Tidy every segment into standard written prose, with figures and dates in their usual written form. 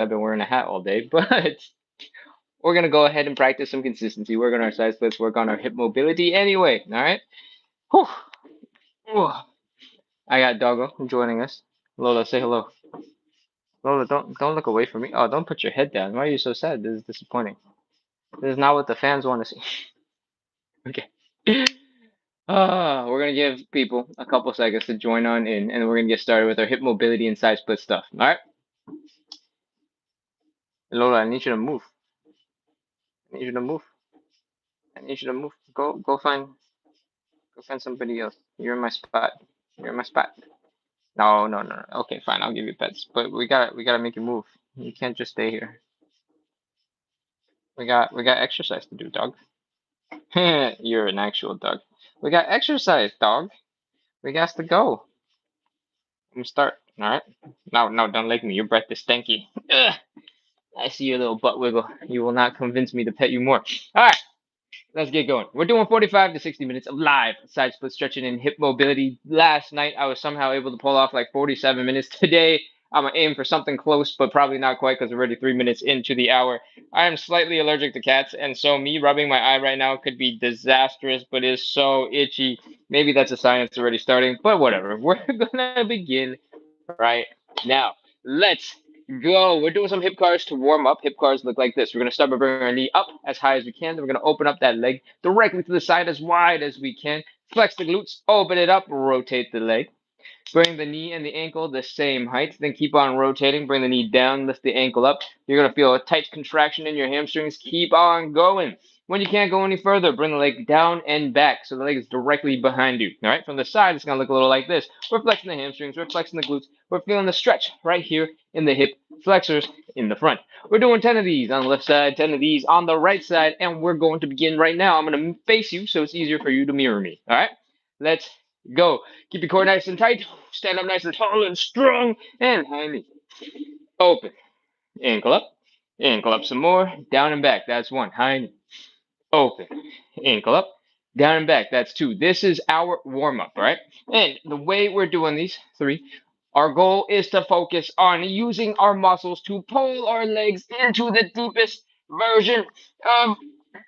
I've been wearing a hat all day, but we're gonna go ahead and practice some consistency. Work on our side splits, work on our hip mobility anyway. All right. Whew. Whew. I got Doggo joining us. Lola, say hello. Lola, don't look away from me. Oh, don't put your head down. Why are you so sad? This is disappointing. This is not what the fans want to see. Okay. We're gonna give people a couple seconds to join on in, and we're gonna get started with our hip mobility and side split stuff. All right. Lola, I need you to move. I need you to move. I need you to move. Go find somebody else. You're in my spot. You're in my spot. No, no, no, no. Okay, fine. I'll give you pets, but we gotta make you move. You can't just stay here. We got exercise to do, dog. You're an actual dog. We got exercise, dog. We got to go. I'm gonna start. All right. No, no, don't lick me. Your breath is stinky. Ugh. I see your little butt wiggle. You will not convince me to pet you more. All right. Let's get going. We're doing 45 to 60 minutes of live side split stretching and hip mobility. Last night, I was somehow able to pull off like 47 minutes. Today, I'm going to aim for something close, but probably not quite because we're already 3 minutes into the hour. I am slightly allergic to cats, and so me rubbing my eye right now could be disastrous, but is so itchy. Maybe that's a sign it's already starting, but whatever. We're going to begin right now. Let's go. We're doing some hip cars to warm up. Hip cars look like this. We're going to start by bringing our knee up as high as we can. Then we're going to open up that leg directly to the side as wide as we can. Flex the glutes, open it up, rotate the leg. Bring the knee and the ankle the same height. Then keep on rotating. Bring the knee down, lift the ankle up. You're going to feel a tight contraction in your hamstrings. Keep on going. When you can't go any further, bring the leg down and back so the leg is directly behind you. All right, from the side, it's going to look a little like this. We're flexing the hamstrings, we're flexing the glutes, we're feeling the stretch right here in the hip flexors in the front. We're doing 10 of these on the left side, 10 of these on the right side, and we're going to begin right now. I'm going to face you so it's easier for you to mirror me. All right, let's go. Keep your core nice and tight. Stand up nice and tall and strong. And high knee. Open. Ankle up. Ankle up some more. Down and back. That's one. High knee. Open. Ankle up. Down and back. That's two. This is our warm up, all right? And the way we're doing these, three, our goal is to focus on using our muscles to pull our legs into the deepest version of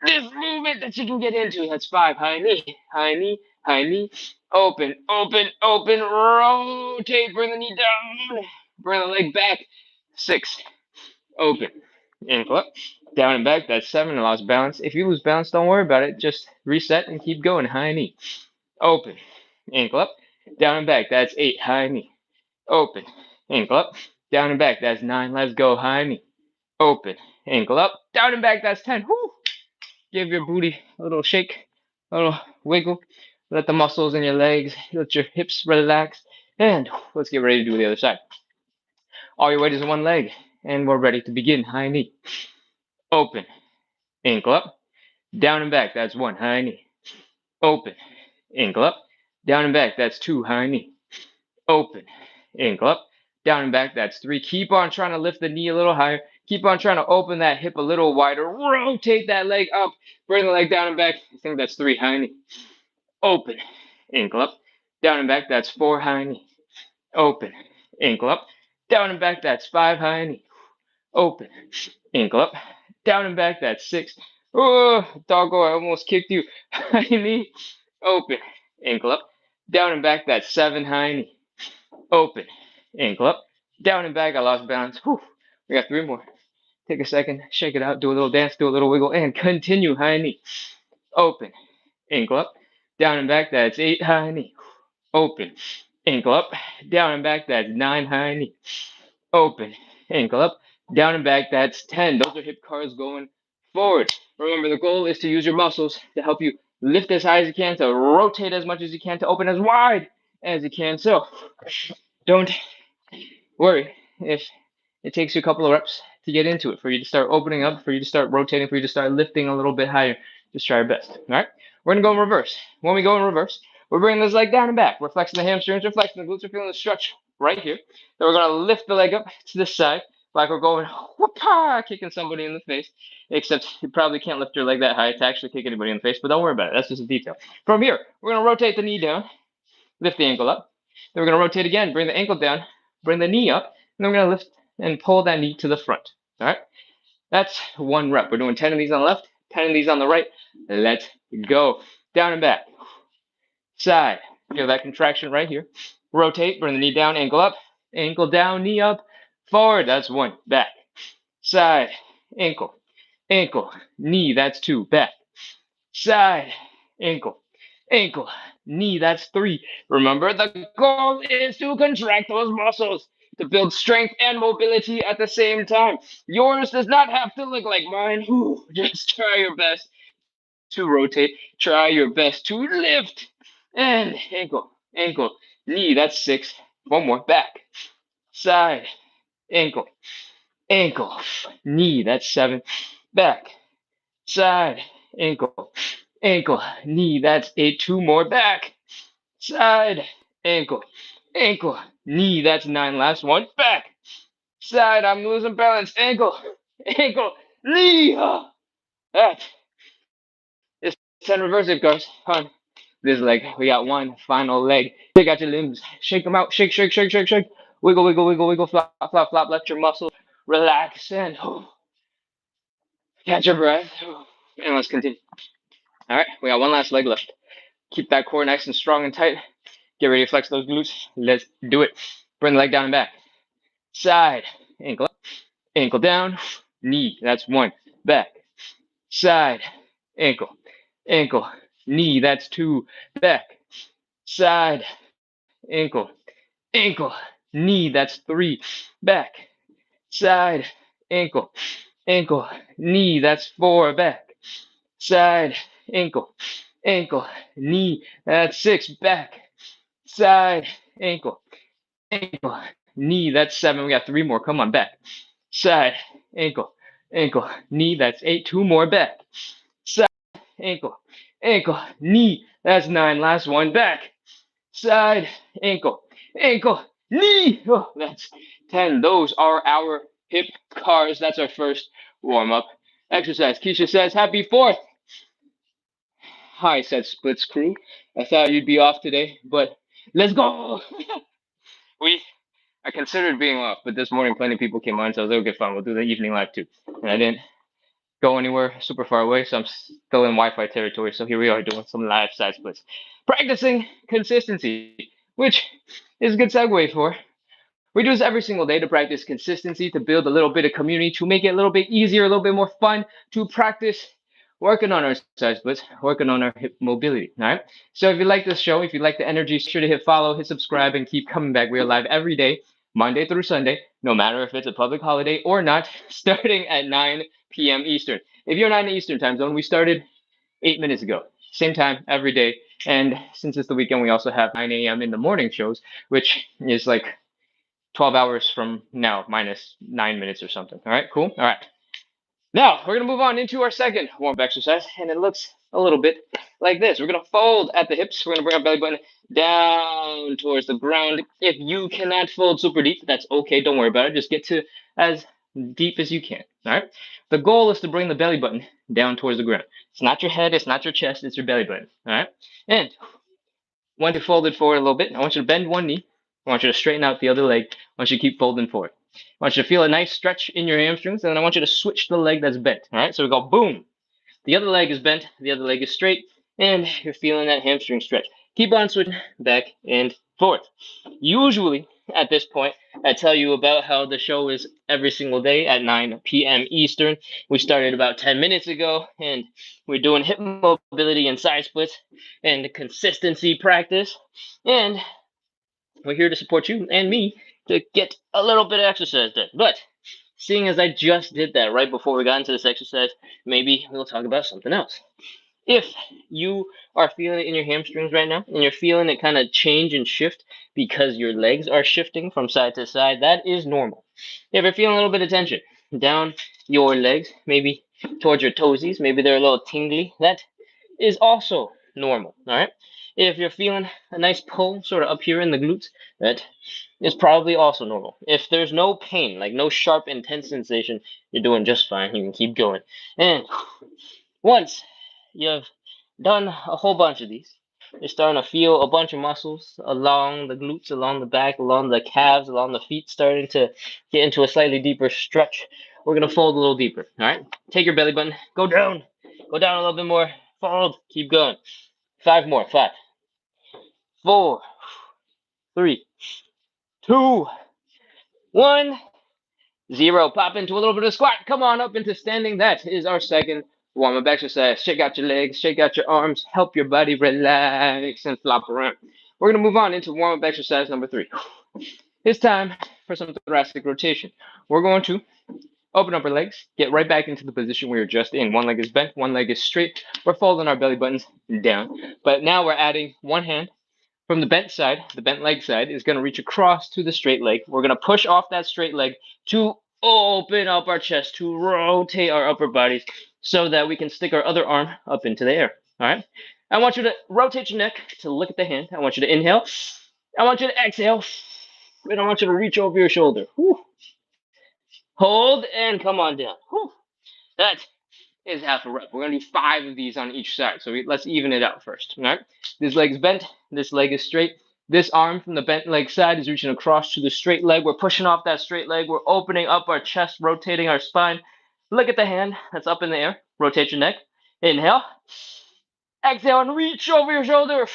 this movement that you can get into. That's five. High knee. High knee. High knee. Open. Open. Open. Rotate. Bring the knee down. Bring the leg back. Six. Open. Ankle up. Down and back. That's seven. I lost balance. If you lose balance, don't worry about it. Just reset and keep going. High knee. Open. Ankle up. Down and back. That's eight. High knee. Open. Ankle up. Down and back. That's nine. Let's go. High knee. Open. Ankle up. Down and back. That's 10. Whoo! Give your booty a little shake, a little wiggle. Let the muscles in your legs, let your hips relax. And let's get ready to do the other side. All your weight is in one leg. And we're ready to begin. High knee. Open. Ankle up. Down and back. That's one. High knee. Open. Ankle up. Down and back. That's two. High knee. Open. Ankle up. Down and back. That's three. Keep on trying to lift the knee a little higher. Keep on trying to open that hip a little wider. Rotate that leg up. Bring the leg down and back. I think that's three. High knee. Open. Ankle up. Down and back. That's four. High knee. Open. Ankle up. Down and back. That's five. High knee. Open. Ankle up. Down and back. That's six. Oh, doggo, I almost kicked you. High knee. Open. Ankle up. Down and back. That's seven. High knee. Open. Ankle up. Down and back. I lost balance. Whew. We got three more. Take a second. Shake it out. Do a little dance. Do a little wiggle. And continue. High knee. Open. Ankle up. Down and back. That's eight. High knee. Open. Ankle up. Down and back. That's nine. High knee. Open. Ankle up. Down and back. That's 10. Those are hip cars going forward. Remember, the goal is to use your muscles to help you lift as high as you can, to rotate as much as you can, to open as wide as you can. So don't worry if it takes you a couple of reps to get into it, for you to start opening up, for you to start rotating, for you to start lifting a little bit higher. Just try your best. All right? We're going to go in reverse. When we go in reverse, we're bringing this leg down and back. We're flexing the hamstrings, we're flexing the glutes, we're feeling the stretch right here. Then we're going to lift the leg up to this side, like we're going whoop-ah, kicking somebody in the face. Except you probably can't lift your leg that high to actually kick anybody in the face, but don't worry about it. That's just a detail. From here, we're going to rotate the knee down, lift the ankle up. Then we're going to rotate again, bring the ankle down, bring the knee up, and then we're going to lift and pull that knee to the front. All right, that's 1 rep. We're doing 10 of these on the left, 10 of these on the right. Let's go. Down and back. Side. Feel that contraction right here. Rotate, bring the knee down, ankle down, knee up, forward. That's 1. Back. Side. Ankle. Ankle. Knee. That's 2. Back. Side. Ankle. Ankle. Knee. That's 3. Remember, the goal is to contract those muscles to build strength and mobility at the same time. Yours does not have to look like mine. Just try your best to rotate. Try your best to lift. And ankle, ankle, knee. That's 6. 1 more. Back. Side. Ankle, ankle, knee. That's 7. Back. Side. Ankle, ankle, knee. That's 8. 2 more. Back. Side. Ankle, ankle, knee. That's 9. Last one. Back. Side. I'm losing balance. Ankle, ankle, knee. That is 10 reversive guys on this leg. We got one final leg. Shake out your limbs. Shake them out. Shake, shake, shake, shake, shake. Wiggle, wiggle, wiggle, wiggle. Flop, flop, flop. Let your muscles relax and catch your breath. And let's continue. All right, we got one last leg left. Keep that core nice and strong and tight. Get ready to flex those glutes. Let's do it. Bring the leg down and back. Side. Ankle up. Ankle down. Knee. That's 1. Back. Side. Ankle. Ankle. Knee. That's 2. Back. Side. Ankle. Ankle. Knee. That's 3. Back. Side. Ankle. Ankle. Knee. That's 4. Back. Side. Ankle. Ankle. Knee. That's 6. Back. Side. Ankle. Ankle. Knee. That's 7. We got 3 more. Come on. Back. Side. Ankle. Ankle. Knee. That's 8. 2 more. Back. Side. Ankle. Ankle. Knee. That's 9. Last one. Back. Side. Ankle. Ankle. Knee. That's 10. Those are our hip cars. That's our first warm-up exercise. Keisha says, happy 4th. Hi, said Splits crew. I thought you'd be off today, but let's go. I considered being off, but this morning plenty of people came on, so I was like, okay, fine, we'll do the evening live too. And I didn't go anywhere super far away, so I'm still in Wi-Fi territory. So here we are doing some live side splits, practicing consistency, which is a good segue for. We do this every single day to practice consistency, to build a little bit of community, to make it a little bit easier, a little bit more fun, to practice working on our side splits, working on our hip mobility. All right. So if you like this show, if you like the energy, be sure to hit follow, hit subscribe, and keep coming back. We are live every day, Monday through Sunday, no matter if it's a public holiday or not, starting at 9 p.m. Eastern. If you're not in the Eastern time zone, we started 8 minutes ago. Same time every day. And since it's the weekend, we also have 9 a.m. in the morning shows, which is like 12 hours from now, minus 9 minutes or something. All right, cool. All right. Now, we're going to move on into our second warm-up exercise, and it looks a little bit like this. We're going to fold at the hips. We're going to bring our belly button down towards the ground. If you cannot fold super deep, that's okay. Don't worry about it. Just get to as deep as you can. All right? The goal is to bring the belly button down towards the ground. It's not your head. It's not your chest. It's your belly button. All right? And once you fold it forward a little bit, I want you to bend one knee. I want you to straighten out the other leg. I want you to keep folding forward. I want you to feel a nice stretch in your hamstrings, and then I want you to switch the leg that's bent. All right, so we go boom. The other leg is bent, the other leg is straight, and you're feeling that hamstring stretch. Keep on switching back and forth. Usually, at this point, I tell you about how the show is every single day at 9 p.m. Eastern. We started about 10 minutes ago, and we're doing hip mobility and side splits and consistency practice. And we're here to support you and me to get a little bit of exercise done. But seeing as I just did that right before we got into this exercise, maybe we'll talk about something else. If you are feeling it in your hamstrings right now and you're feeling it kind of change and shift because your legs are shifting from side to side, that is normal. If you're feeling a little bit of tension down your legs, maybe towards your toesies, maybe they're a little tingly, that is also normal. All right. If you're feeling a nice pull sort of up here in the glutes, that is probably also normal. If there's no pain, like no sharp, intense sensation, you're doing just fine. You can keep going. And once you've done a whole bunch of these, You're starting to feel a bunch of muscles along the glutes, along the back, along the calves, along the feet, starting to get into a slightly deeper stretch. We're gonna fold a little deeper. All right. Take your belly button. Go down. Go down a little bit more. Fold. Keep going. 5 more. 5, 4, 3, 2, 1, 0. Pop into a little bit of squat. Come on up into standing. That is our second warm-up exercise. Shake out your legs, shake out your arms, help your body relax and flop around. We're going to move on into warm-up exercise number 3. It's time for some thoracic rotation. We're going to open up our legs, get right back into the position we were just in. One leg is bent, one leg is straight. We're folding our belly buttons down. But now we're adding one hand from the bent side. The bent leg side is going to reach across to the straight leg. We're going to push off that straight leg to open up our chest, to rotate our upper bodies so that we can stick our other arm up into the air. All right. I want you to rotate your neck to look at the hand. I want you to inhale. I want you to exhale. And I want you to reach over your shoulder. Whew. Hold and come on down. Whew. That is half a rep. We're going to do 5 of these on each side. So let's even it out first. All right. This leg is bent. This leg is straight. This arm from the bent leg side is reaching across to the straight leg. We're pushing off that straight leg. We're opening up our chest, rotating our spine. Look at the hand that's up in the air. Rotate your neck. Inhale. Exhale and reach over your shoulder.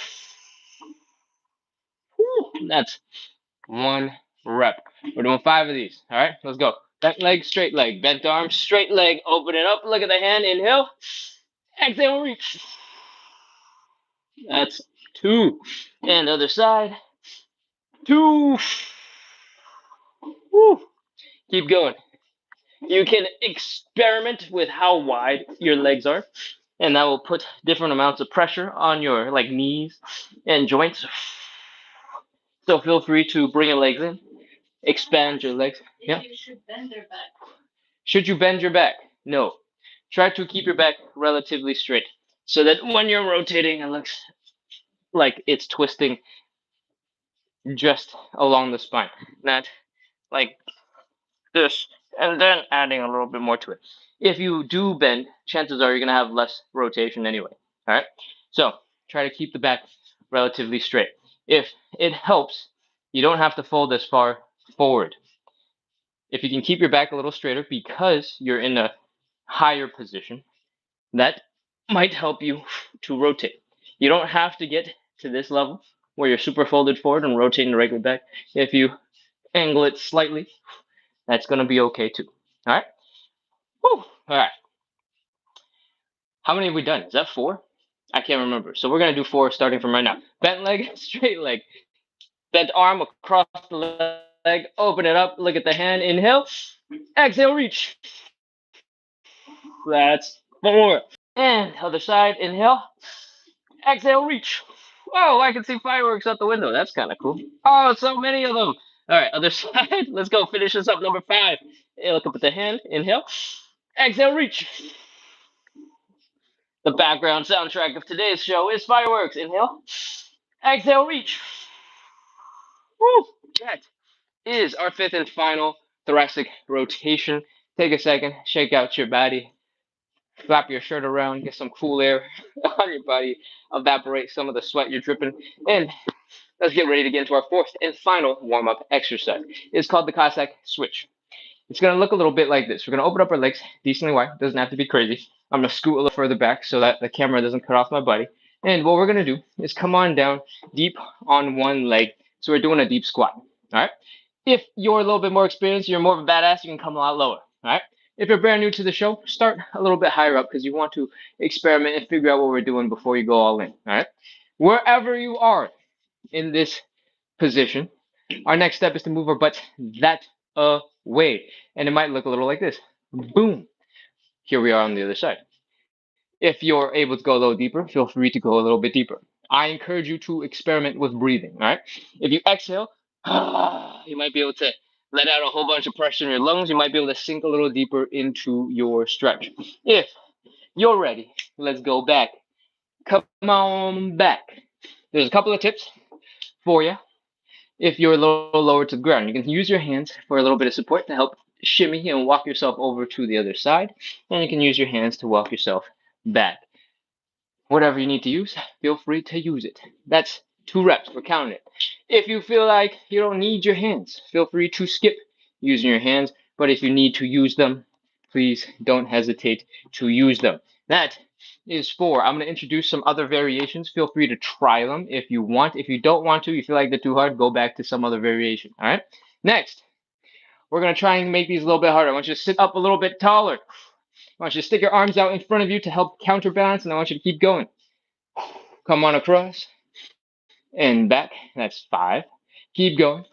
Whew. That's 1 rep. We're doing 5 of these. All right, let's go. Bent leg, straight leg. Bent arm, straight leg. Open it up. Look at the hand. Inhale. Exhale, reach. That's 2. And other side. 2. Woo. Keep going. You can experiment with how wide your legs are, and that will put different amounts of pressure on your knees and joints. So feel free to bring your legs in, expand your legs. Yeah. You should bend your back. Should you bend your back? No. Try to keep your back relatively straight so that when you're rotating, it looks like it's twisting just along the spine, not like this and then adding a little bit more to it. If you do bend, chances are you're going to have less rotation anyway. All right. So try to keep the back relatively straight. If it helps, you don't have to fold as far forward. If you can keep your back a little straighter because you're in a higher position, that might help you to rotate. You don't have to get to this level where you're super folded forward and rotating the regular back. If you angle it slightly, that's going to be okay too. All right? Whew. All right. How many have we done? Is that 4? I can't remember. So we're going to do 4 starting from right now. Bent leg, straight leg. Bent arm across the leg. Open it up. Look at the hand. Inhale. Exhale, reach. That's 4. And other side. Inhale. Exhale, reach. Whoa, I can see fireworks out the window. That's kind of cool. Oh, so many of them. All right, other side. Let's go. Finish this up. Number 5. Look up at the hand. Inhale. Exhale, reach. The background soundtrack of today's show is fireworks. Inhale. Exhale, reach. Woo! That is our 5th and final thoracic rotation. Take a second, shake out your body, flap your shirt around, get some cool air on your body, evaporate some of the sweat you're dripping, and let's get ready to get into our 4th and final warm-up exercise. It's called the Cossack switch. It's going to look a little bit like this. We're going to open up our legs decently wide. It doesn't have to be crazy. I'm going to scoot a little further back so that the camera doesn't cut off my body. And what we're going to do is come on down deep on one leg. So we're doing a deep squat. All right. If you're a little bit more experienced, you're more of a badass, you can come a lot lower. All right. If you're brand new to the show, start a little bit higher up because you want to experiment and figure out what we're doing before you go all in. All right. Wherever you are in this position, our next step is to move our butts that away. And it might look a little like this. Boom. Here we are on the other side. If you're able to go a little deeper, feel free to go a little bit deeper. I encourage you to experiment with breathing. All right. If you exhale, you might be able to let out a whole bunch of pressure in your lungs. You might be able to sink a little deeper into your stretch. If you're ready, let's go back. Come on back. There's a couple of tips for you. If you're a little lower to the ground, you can use your hands for a little bit of support to help shimmy and walk yourself over to the other side. And you can use your hands to walk yourself back. Whatever you need to use, feel free to use it. That's 2 reps. We're counting it. If you feel like you don't need your hands, feel free to skip using your hands. But if you need to use them, please don't hesitate to use them. That is 4. I'm going to introduce some other variations. Feel free to try them if you want. If you don't want to, you feel like they're too hard, go back to some other variation. All right. Next, we're going to try and make these a little bit harder. I want you to sit up a little bit taller. I want you to stick your arms out in front of you to help counterbalance, and I want you to keep going. Come on across and back. That's 5. Keep going.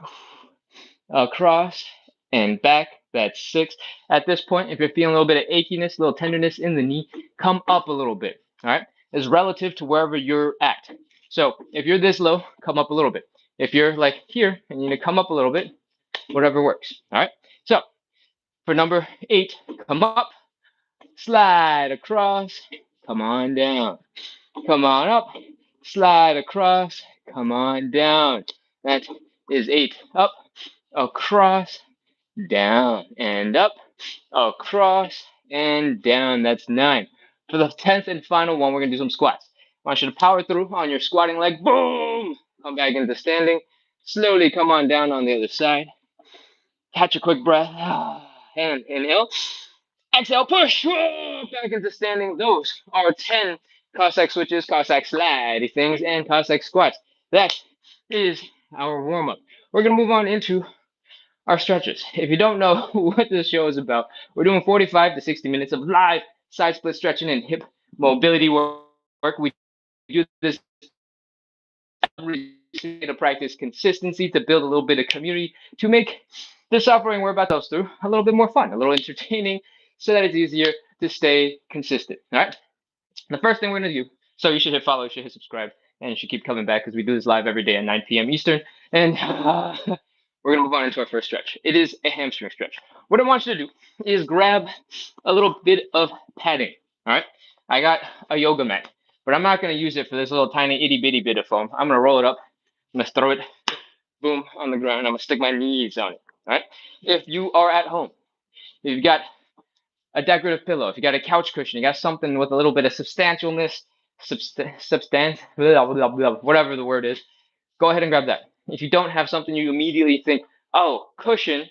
Across and back. That's 6. At this point, if you're feeling a little bit of achiness, a little tenderness in the knee, come up a little bit. All right. It's relative to wherever you're at. So if you're this low, come up a little bit. If you're like here and you need to come up a little bit, whatever works. All right. So for number 8, come up, slide across, come on down. Come on up, slide across, come on down. That is 8. Up, across, down, and up, across, and down. That's 9. For the 10th and final one, we're going to do some squats. I want you to power through on your squatting leg. Boom! Come back into standing. Slowly come on down on the other side. Catch a quick breath. And inhale. Exhale, push. Back into standing. Those are 10 Cossack switches, Cossack slidey things, and Cossack squats. That is our warm up. We're going to move on into our stretches. If you don't know what this show is about, we're doing 45 to 60 minutes of live side split stretching and hip mobility work. We do this to practice consistency, to build a little bit of community, to make the suffering we're about to go through a little bit more fun, a little entertaining, so that it's easier to stay consistent. All right. The first thing we're going to do, so you should hit follow, you should hit subscribe, and you should keep coming back because we do this live every day at 9 p.m. Eastern. And we're going to move on into our first stretch. It is a hamstring stretch. What I want you to do is grab a little bit of padding. All right. I got a yoga mat, but I'm not going to use it for this little tiny itty bitty bit of foam. I'm going to roll it up. I'm going to throw it, boom, on the ground. I'm going to stick my knees on it. All right. If you are at home, if you've got a decorative pillow, if you got a couch cushion, you got something with a little bit of substantialness, substance, whatever the word is, go ahead and grab that. If you don't have something you immediately think, oh, cushion,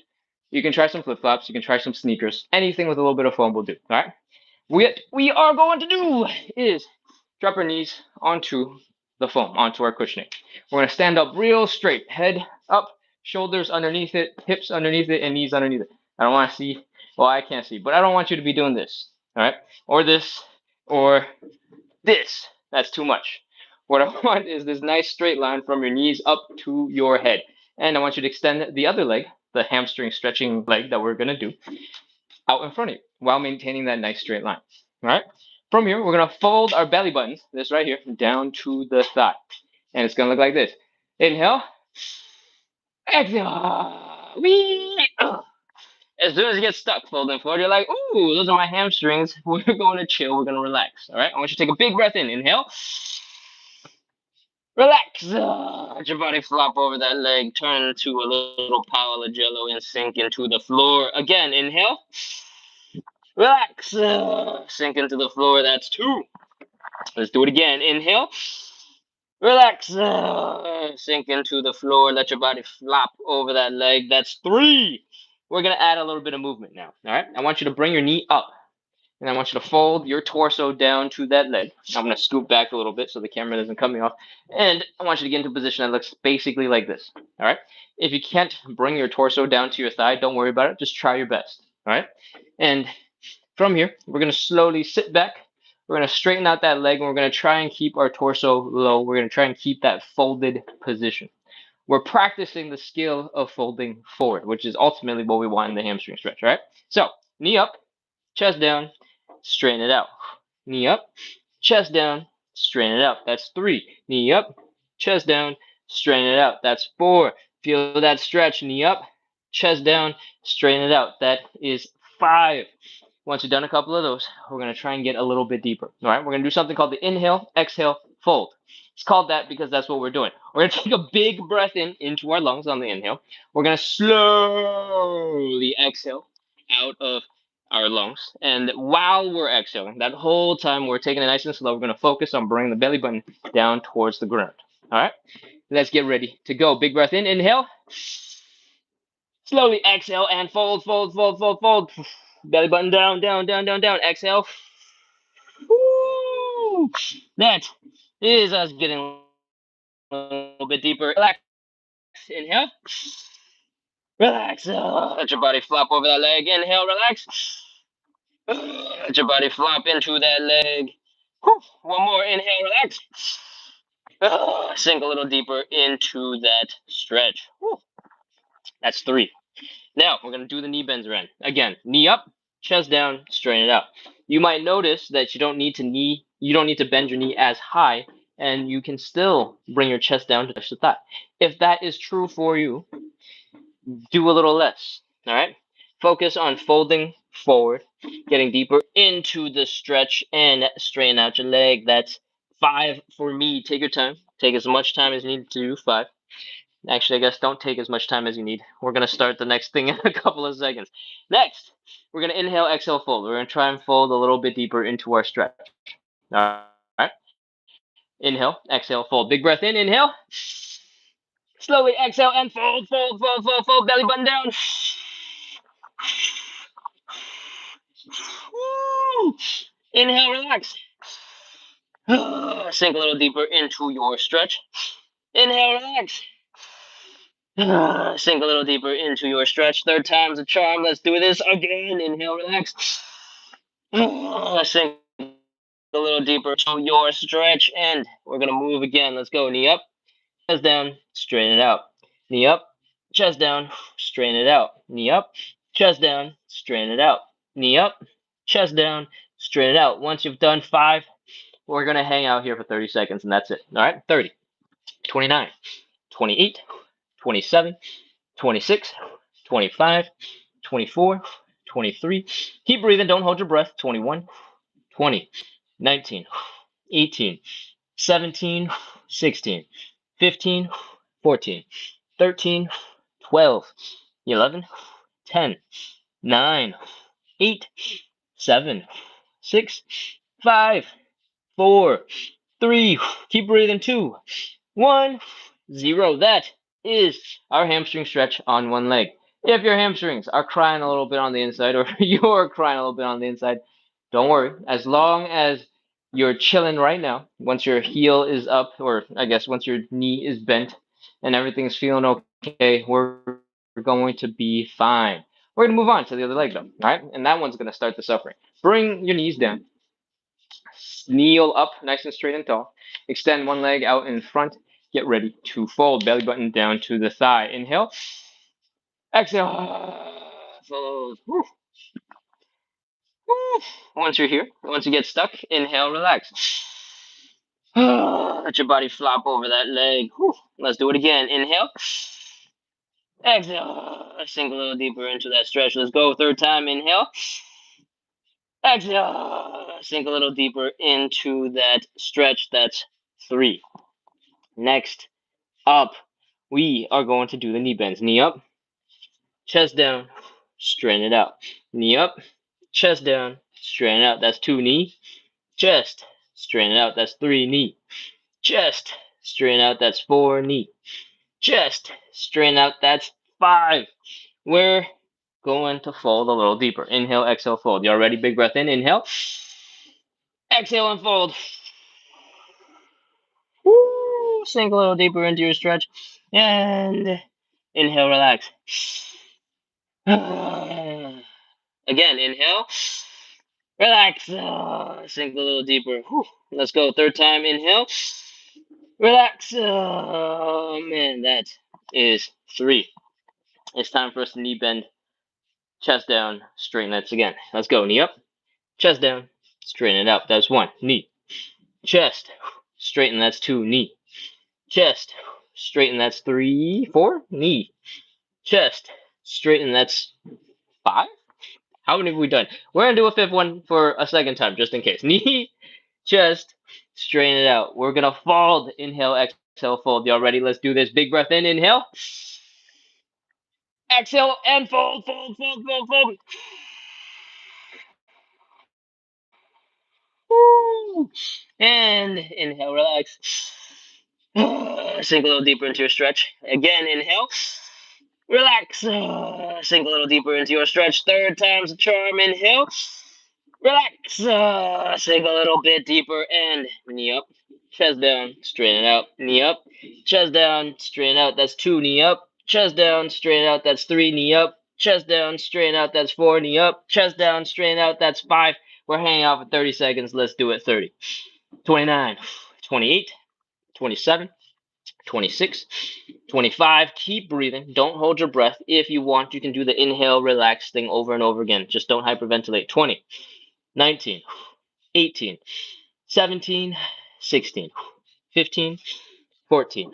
you can try some flip flops, you can try some sneakers, anything with a little bit of foam will do. All right. What we are going to do is drop our knees onto the foam, onto our cushioning. We're going to stand up real straight, head up, shoulders underneath it, hips underneath it, and knees underneath it. I don't want to see, well, I can't see, but I don't want you to be doing this, all right? Or this, or this. That's too much. What I want is this nice straight line from your knees up to your head. And I want you to extend the other leg, the hamstring stretching leg that we're going to do, out in front of you while maintaining that nice straight line. All right. From here, we're going to fold our belly buttons, this right here, down to the thigh. And it's going to look like this. Inhale. Exhale. Whee! As soon as you get stuck folding forward, you're like, ooh, those are my hamstrings. We're going to chill. We're going to relax. All right. I want you to take a big breath in. Inhale. Relax. Let your body flop over that leg. Turn into a little pile of jello and sink into the floor. Again, inhale. Relax. Sink into the floor. That's 2. Let's do it again. Inhale. Relax. Sink into the floor. Let your body flop over that leg. That's 3. We're going to add a little bit of movement now. All right. I want you to bring your knee up. And I want you to fold your torso down to that leg. I'm going to scoop back a little bit so the camera doesn't cut me off. And I want you to get into a position that looks basically like this. All right. If you can't bring your torso down to your thigh, don't worry about it. Just try your best. All right. And from here, we're going to slowly sit back. We're going to straighten out that leg, and we're going to try and keep our torso low. We're going to try and keep that folded position. We're practicing the skill of folding forward, which is ultimately what we want in the hamstring stretch, right? So, knee up, chest down, straighten it out. Knee up, chest down, straighten it out. That's 3. Knee up, chest down, straighten it out. That's 4. Feel that stretch. Knee up, chest down, straighten it out. That is 5. Once you've done a couple of those, we're going to try and get a little bit deeper. All right, we're going to do something called the inhale, exhale, fold. It's called that because that's what we're doing. We're going to take a big breath in into our lungs on the inhale. We're going to slowly exhale out of our lungs. And while we're exhaling, that whole time we're taking it nice and slow, we're going to focus on bringing the belly button down towards the ground. All right? Let's get ready to go. Big breath in, inhale. Slowly exhale and fold, fold, fold, fold, fold. Belly button down, down, down, down, down. Exhale. Woo! That is us getting a little bit deeper. Relax. Inhale. Relax. Let your body flop over that leg. Inhale, relax. Let your body flop into that leg. One more. Inhale, relax. Sink a little deeper into that stretch. That's 3. Now we're gonna do the knee bends again. Knee up, chest down, straighten it out. You might notice that you don't need to bend your knee as high, and you can still bring your chest down to touch the thigh. If that is true for you, do a little less. All right. Focus on folding forward, getting deeper into the stretch, and straighten out your leg. That's 5 for me. Take your time. Take as much time as you need to do 5. Actually, I guess don't take as much time as you need. We're going to start the next thing in a couple of seconds. Next, we're going to inhale, exhale, fold. We're going to try and fold a little bit deeper into our stretch. All right. Inhale, exhale, fold. Big breath in, inhale. Slowly exhale and fold, fold, fold, fold, fold. Belly button down. Woo! Inhale, relax. Sink a little deeper into your stretch. Inhale, relax. Sink a little deeper into your stretch. 3rd time's a charm. Let's do this again. Inhale, relax. Sink a little deeper into your stretch. And we're going to move again. Let's go. Knee up, chest down, straighten it out. Knee up, chest down, straighten it out. Knee up, chest down, straighten it out. Knee up, chest down, straighten it out. Once you've done 5, we're going to hang out here for 30 seconds, and that's it. All right? 30, 29, 28, 27, 26, 25, 24, 23. Keep breathing. Don't hold your breath. 21, 20, 19, 18, 17, 16, 15, 14, 13, 12, 11, 10, 9, 8, 7, 6, 5, 4, 3. Keep breathing. 2, 1, 0. That is our hamstring stretch on one leg. If your hamstrings are crying a little bit on the inside, or you're crying a little bit on the inside, don't worry. As long as you're chilling right now, once your heel is up, or I guess once your knee is bent and everything's feeling okay, we're going to be fine. We're going to move on to the other leg though, all right? And that one's going to start the suffering. Bring your knees down, kneel up nice and straight and tall, extend one leg out in front, get ready to fold, belly button down to the thigh. Inhale, exhale, fold. Woo. Woo. Once you're here, once you get stuck, inhale, relax. Let your body flop over that leg. Woo. Let's do it again. Inhale, exhale. Sink a little deeper into that stretch. Let's go. 3rd time. Inhale, exhale. Sink a little deeper into that stretch. That's 3. Next up, we are going to do the knee bends. Knee up, chest down, straighten it out. Knee up, chest down, straighten it out. That's 2. Knee, chest, straighten it out. That's 3. Knee, chest, straighten out. That's 4. Knee, chest, straighten out. That's 5. We're going to fold a little deeper. Inhale, exhale, fold. Y'all ready? Big breath in. Inhale, exhale, and fold. Woo! Sink a little deeper into your stretch. And inhale, relax. Again, inhale. Relax. Sink a little deeper. Whew. Let's go. 3rd time. Inhale. Relax. Man, that is 3. It's time for us to knee bend. Chest down. Straighten that again. Let's go. Knee up. Chest down. Straighten it out. That's 1. Knee. Chest. Straighten. That's 2. Knee. Chest. Straighten. That's 3. 4. Knee. Chest. Straighten. That's 5. How many have we done? We're going to do a 5th one for a 2nd time, just in case. Knee, chest, straighten it out. We're going to fold. Inhale, exhale, fold. Y'all ready? Let's do this. Big breath in. Inhale. Exhale and fold, fold, fold, fold, fold. And inhale, relax. Sink a little deeper into your stretch. Again, inhale. Relax. Sink a little deeper into your stretch. Third time's the charm. Inhale. Relax. Sink a little bit deeper and knee up. Chest down, straighten it out. Knee up. Chest down, straighten out. That's 2. Knee up. Chest down, straighten out. That's 3. Knee up. Chest down, straighten out. That's 4. Knee up. Chest down, straighten out. That's 5. We're hanging out for 30 seconds. Let's do it. 30, 29, 28, 27, 26, 25. Keep breathing. Don't hold your breath. If you want, you can do the inhale, relax thing over and over again. Just don't hyperventilate. 20, 19, 18, 17, 16, 15, 14,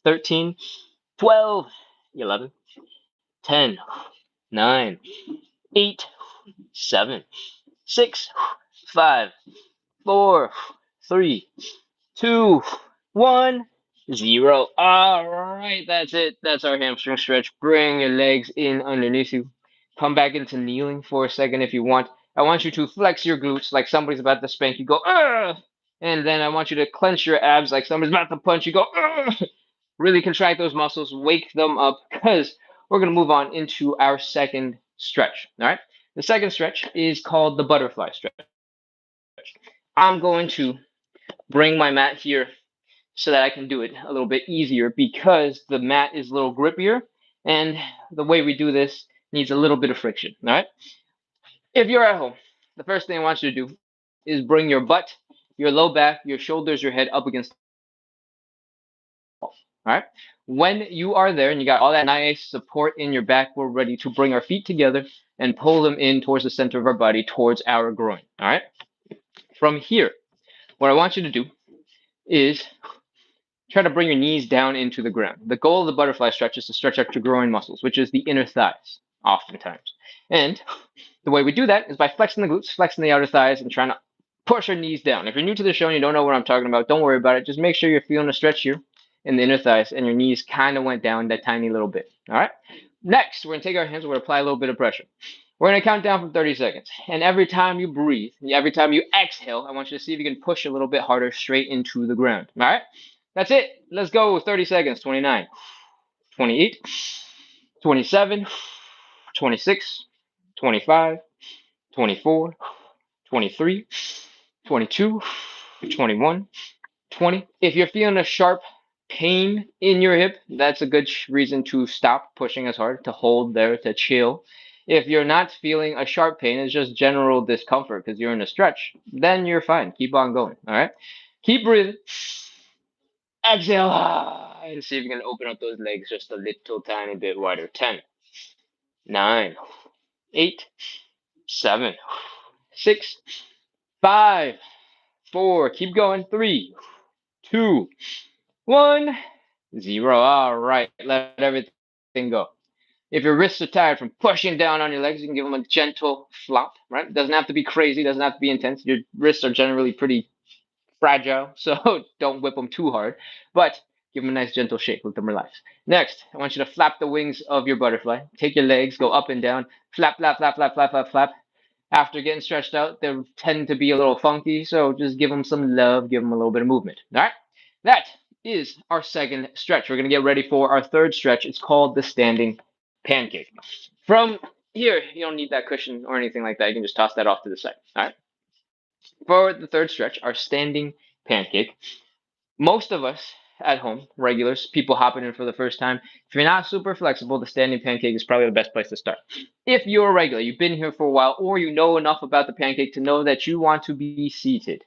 13, 12, 11, 10, 9, 8, 7, 6, 5, 4, 3, 2, 1, 0. All right, that's it. That's our hamstring stretch. Bring your legs in underneath you. Come back into kneeling for a second if you want. I want you to flex your glutes like somebody's about to spank you. Go, ugh! And then I want you to clench your abs like somebody's about to punch you. Go, ugh! Really contract those muscles, wake them up, because we're going to move on into our second stretch. All right. The second stretch is called the butterfly stretch. I'm going to bring my mat here so that I can do it a little bit easier because the mat is a little grippier and the way we do this needs a little bit of friction. All right. If you're at home, the first thing I want you to do is bring your butt, your low back, your shoulders, your head up against the wall. All right. When you are there and you got all that nice support in your back, we're ready to bring our feet together and pull them in towards the center of our body, towards our groin. All right. From here, what I want you to do is try to bring your knees down into the ground. The goal of the butterfly stretch is to stretch out your groin muscles, which is the inner thighs, oftentimes. And the way we do that is by flexing the glutes, flexing the outer thighs, and trying to push our knees down. If you're new to the show and you don't know what I'm talking about, don't worry about it. Just make sure you're feeling a stretch here in the inner thighs and your knees kind of went down that tiny little bit. All right. Next, we're going to take our hands, we're going to apply a little bit of pressure. We're going to count down from 30 seconds. And every time you breathe, every time you exhale, I want you to see if you can push a little bit harder straight into the ground. All right. That's it. Let's go. 30 seconds. 29, 28, 27, 26, 25, 24, 23, 22, 21, 20. If you're feeling a sharp pain in your hip, that's a good reason to stop pushing as hard, to hold there, to chill. If you're not feeling a sharp pain, it's just general discomfort because you're in a stretch, then you're fine. Keep on going. All right. Keep breathing. Exhale. And see if you can open up those legs just a little tiny bit wider. 10, 9, 8, 7, 6, 5, 4. Keep going. 3, 2, 1, 0. All right. Let everything go. If your wrists are tired from pushing down on your legs, you can give them a gentle flop, right? It doesn't have to be crazy, doesn't have to be intense. Your wrists are generally pretty fragile, so don't whip them too hard, but give them a nice gentle shake, let them relax. Next, I want you to flap the wings of your butterfly. Take your legs, go up and down, flap, flap, flap, flap, flap, flap, flap. After getting stretched out, they tend to be a little funky, so just give them some love, give them a little bit of movement. All right, that is our second stretch. We're going to get ready for our third stretch. It's called the standing pancake. From here, you don't need that cushion or anything like that. You can just toss that off to the side. All right. For the third stretch, our standing pancake. Most of us at home, regulars, people hopping in for the first time, if you're not super flexible, the standing pancake is probably the best place to start. If you're a regular, you've been here for a while, or you know enough about the pancake to know that you want to be seated,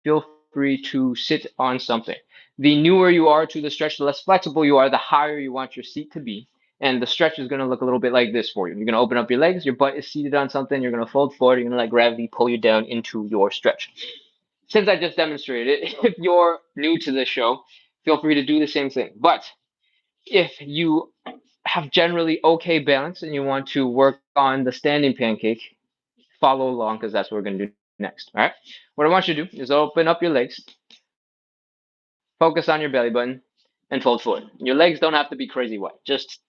feel free to sit on something. The newer you are to the stretch, the less flexible you are, the higher you want your seat to be. And the stretch is going to look a little bit like this for you. You're going to open up your legs, your butt is seated on something, you're going to fold forward, you're going to let gravity pull you down into your stretch. Since I just demonstrated it, if you're new to the show, feel free to do the same thing. But if you have generally okay balance and you want to work on the standing pancake, follow along because that's what we're going to do next. All right. What I want you to do is open up your legs, focus on your belly button, and fold forward. Your legs don't have to be crazy wide, just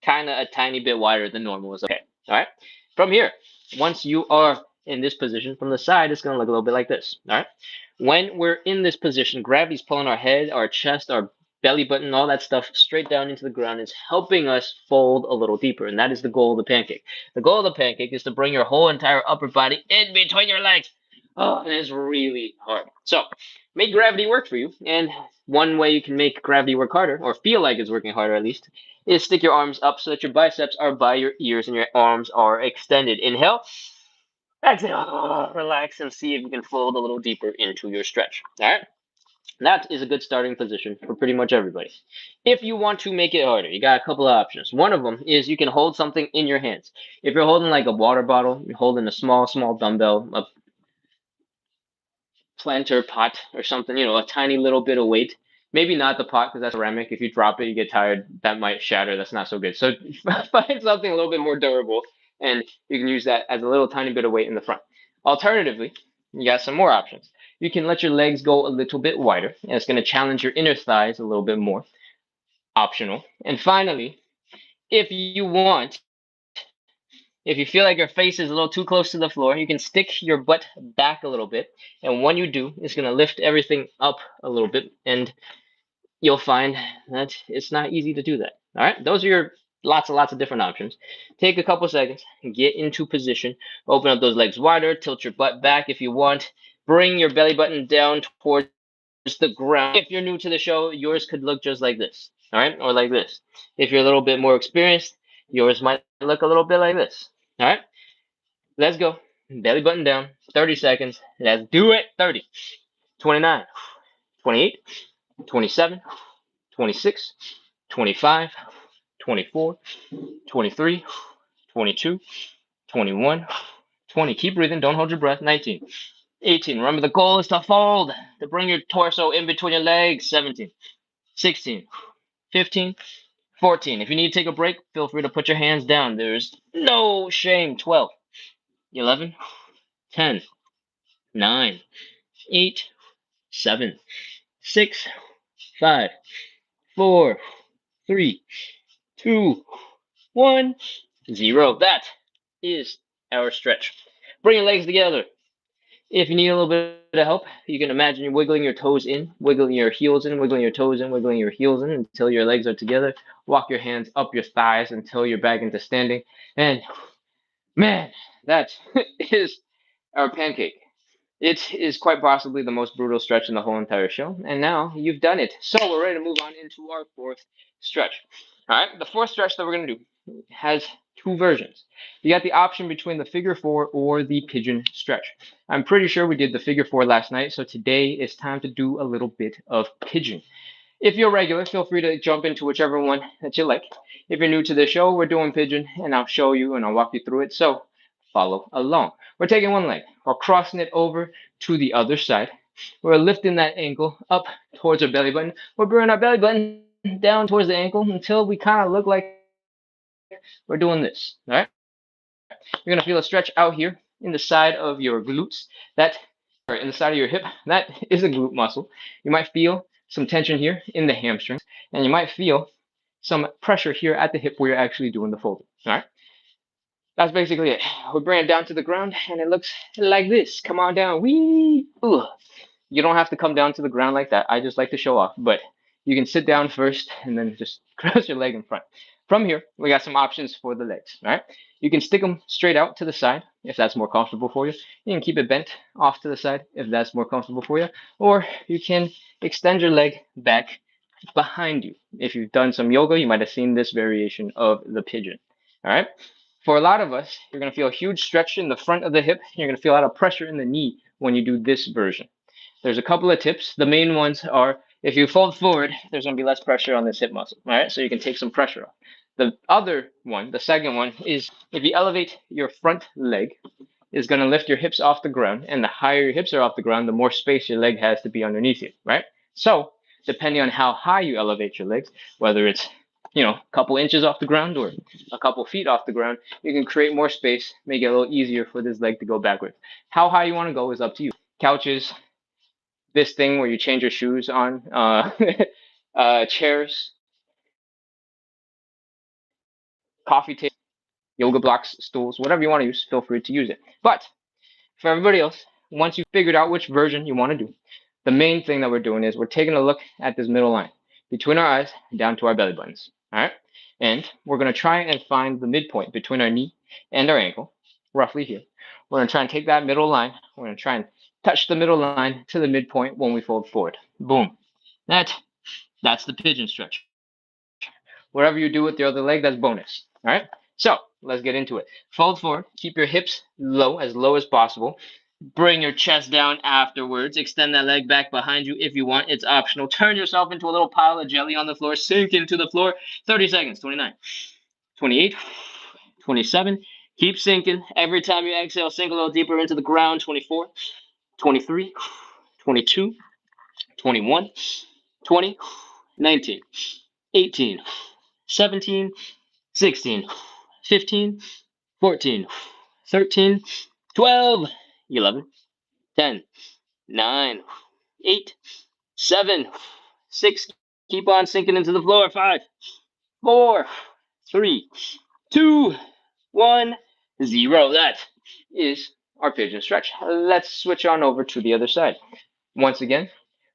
kind of a tiny bit wider than normal is okay. All right. From here, once you are in this position. From the side, it's going to look a little bit like this. All right. When we're in this position, gravity's pulling our head, our chest, our belly button, all that stuff straight down into the ground. Is helping us fold a little deeper, and that is the goal of the pancake. The goal of the pancake is to bring your whole entire upper body in between your legs. Oh, and it's really hard. So make gravity work for you, and one way you can make gravity work harder, or feel like it's working harder at least, is stick your arms up so that your biceps are by your ears and your arms are extended. Inhale. Exhale. Relax and see if you can fold a little deeper into your stretch. All right. That is a good starting position for pretty much everybody. If you want to make it harder, you got a couple of options. One of them is you can hold something in your hands. If you're holding like a water bottle, you're holding a small dumbbell, a planter pot or something, a tiny little bit of weight. Maybe not the pot because that's ceramic. If you drop it, you get tired. That might shatter. That's not so good. So find something a little bit more durable, and you can use that as a little tiny bit of weight in the front. Alternatively, you got some more options. You can let your legs go a little bit wider, and it's going to challenge your inner thighs a little bit more. Optional. And finally, if you want, if you feel like your face is a little too close to the floor, you can stick your butt back a little bit. And when you do, it's going to lift everything up a little bit. And you'll find that it's not easy to do that. All right. Those are your lots of different options. Take a couple seconds, get into position, open up those legs wider, tilt your butt back if you want, bring your belly button down towards the ground. If you're new to the show, yours could look just like this. All right. Or like this. If you're a little bit more experienced, yours might look a little bit like this. All right. Let's go. Belly button down. 30 seconds. Let's do it. 30, 29, 28, 27, 26, 25, 24, 23, 22, 21, 20. Keep breathing. Don't hold your breath. 19, 18. Remember, the goal is to fold, to bring your torso in between your legs. 17, 16, 15, 14. If you need to take a break, feel free to put your hands down. There's no shame. 12, 11, 10, 9, 8, 7, 6, 5, 4, 3, 2, 1, 0. That is our stretch. Bring your legs together. If you need a little bit of help, you can imagine you're wiggling your toes in, wiggling your heels in, wiggling your toes in, wiggling your heels in until your legs are together. Walk your hands up your thighs until you're back into standing. And man, that is our pancake. It is quite possibly the most brutal stretch in the whole entire show. And now you've done it. So we're ready to move on into our fourth stretch. All right, the fourth stretch that we're going to do has two versions. You got the option between the figure four or the pigeon stretch. I'm pretty sure we did the figure four last night, so today it's time to do a little bit of pigeon. If you're regular, feel free to jump into whichever one that you like. If you're new to the show, we're doing pigeon, and I'll show you and I'll walk you through it. So follow along. We're taking one leg. We're crossing it over to the other side. We're lifting that ankle up towards our belly button. We're bringing our belly button down towards the ankle until we kind of look like we're doing this. All right. You're gonna feel a stretch out here in the side of your glutes. In the side of your hip. That is a glute muscle. You might feel some tension here in the hamstrings, and you might feel some pressure here at the hip where you're actually doing the folding. All right. That's basically it. We bring it down to the ground, and it looks like this. Come on down. Wee. Ooh. You don't have to come down to the ground like that. I just like to show off, but you can sit down first and then just cross your leg in front. From here, we got some options for the legs. All right. You can stick them straight out to the side if that's more comfortable for you. You can keep it bent off to the side if that's more comfortable for you, or you can extend your leg back behind you. If you've done some yoga, you might have seen this variation of the pigeon. All right. For a lot of us, you're going to feel a huge stretch in the front of the hip. You're going to feel a lot of pressure in the knee when you do this version. There's a couple of tips. The main ones are if you fold forward, there's going to be less pressure on this hip muscle. All right. So you can take some pressure off. The other one, the second one, is if you elevate your front leg, is going to lift your hips off the ground. And the higher your hips are off the ground, the more space your leg has to be underneath you. Right. So depending on how high you elevate your legs, whether it's a couple inches off the ground or a couple feet off the ground, you can create more space, make it a little easier for this leg to go backwards. How high you want to go is up to you. Couches, this thing where you change your shoes on, chairs, coffee tables, yoga blocks, stools, whatever you want to use, feel free to use it. But for everybody else, once you've figured out which version you want to do, the main thing that we're doing is we're taking a look at this middle line between our eyes down to our belly buttons. All right. And we're going to try and find the midpoint between our knee and our ankle, roughly here. We're going to try and take that middle line. We're going to try and touch the middle line to the midpoint when we fold forward. Boom. That's the pigeon stretch. Whatever you do with the other leg, that's bonus. All right. So let's get into it. Fold forward. Keep your hips low as possible. Bring your chest down afterwards. Extend that leg back behind you if you want. It's optional. Turn yourself into a little pile of jelly on the floor. Sink into the floor. 30 seconds. 29, 28, 27. Keep sinking. Every time you exhale, sink a little deeper into the ground. 24, 23, 22, 21, 20, 19, 18, 17, 16, 15, 14, 13, 12, 11, 10, 9, 8, 7, 6. Keep on sinking into the floor. 5, 4, 3, 2, 1, 0. That is our pigeon stretch. Let's switch on over to the other side. Once again,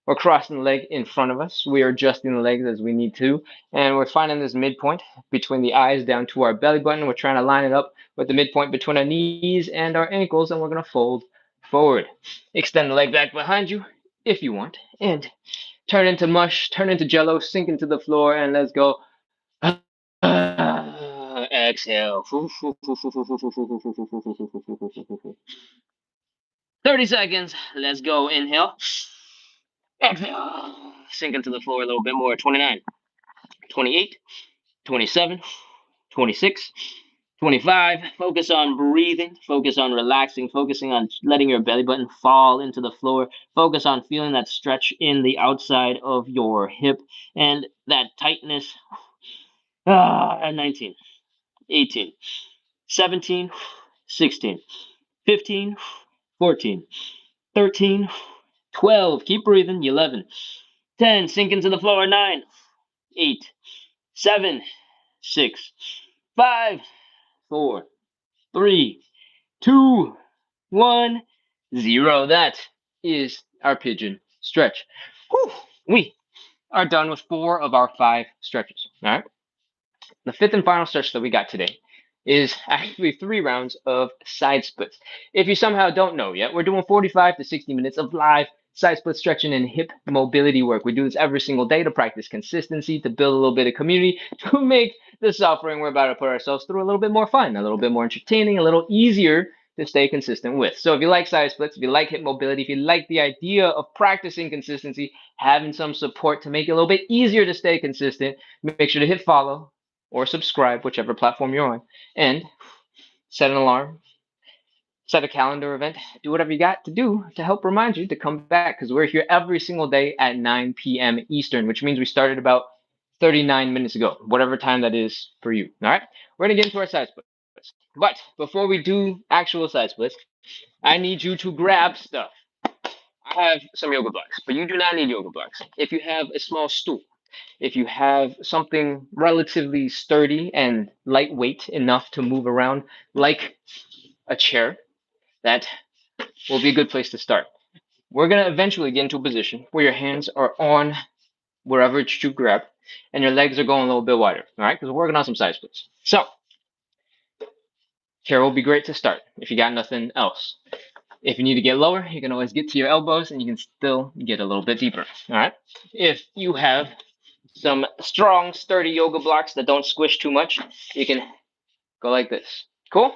we're crossing the leg in front of us. We are adjusting the legs as we need to. And we're finding this midpoint between the eyes down to our belly button. We're trying to line it up with the midpoint between our knees and our ankles. And we're going to fold forward. Extend the leg back behind you if you want. And turn into mush, turn into jello, sink into the floor, and let's go. Exhale. 30 seconds. Let's go. Inhale. Exhale. Sink into the floor a little bit more. 29, 28, 27, 26, 25. Focus on breathing. Focus on relaxing. Focusing on letting your belly button fall into the floor. Focus on feeling that stretch in the outside of your hip and that tightness. 19, 18, 17, 16, 15, 14, 13, 12. Keep breathing. 11, 10. Sink into the floor. 9, 8, 7, 6, 5, 4, 3, 2, 1, 0. That is our pigeon stretch. Whew. We are done with 4 of our 5 stretches. All right. The 5th and final stretch that we got today is actually 3 rounds of side splits. If you somehow don't know yet, we're doing 45 to 60 minutes of live side split stretching and hip mobility work. We do this every single day to practice consistency, to build a little bit of community, to make the suffering we're about to put ourselves through a little bit more fun, a little bit more entertaining, a little easier to stay consistent with. So if you like side splits, if you like hip mobility, if you like the idea of practicing consistency, having some support to make it a little bit easier to stay consistent, make sure to hit follow or subscribe, whichever platform you're on, and set an alarm, set a calendar event, do whatever you got to do to help remind you to come back because we're here every single day at 9 p.m. Eastern, which means we started about 39 minutes ago, whatever time that is for you. All right, we're gonna get into our side splits. But before we do actual side splits, I need you to grab stuff. I have some yoga blocks, but you do not need yoga blocks. If you have a small stool, if you have something relatively sturdy and lightweight enough to move around, like a chair, that will be a good place to start. We're going to eventually get into a position where your hands are on wherever it's you grab, and your legs are going a little bit wider, all right? Because we're working on some side splits. So, chair will be great to start if you got nothing else. If you need to get lower, you can always get to your elbows and you can still get a little bit deeper, all right? If you have some strong, sturdy yoga blocks that don't squish too much, you can go like this. Cool?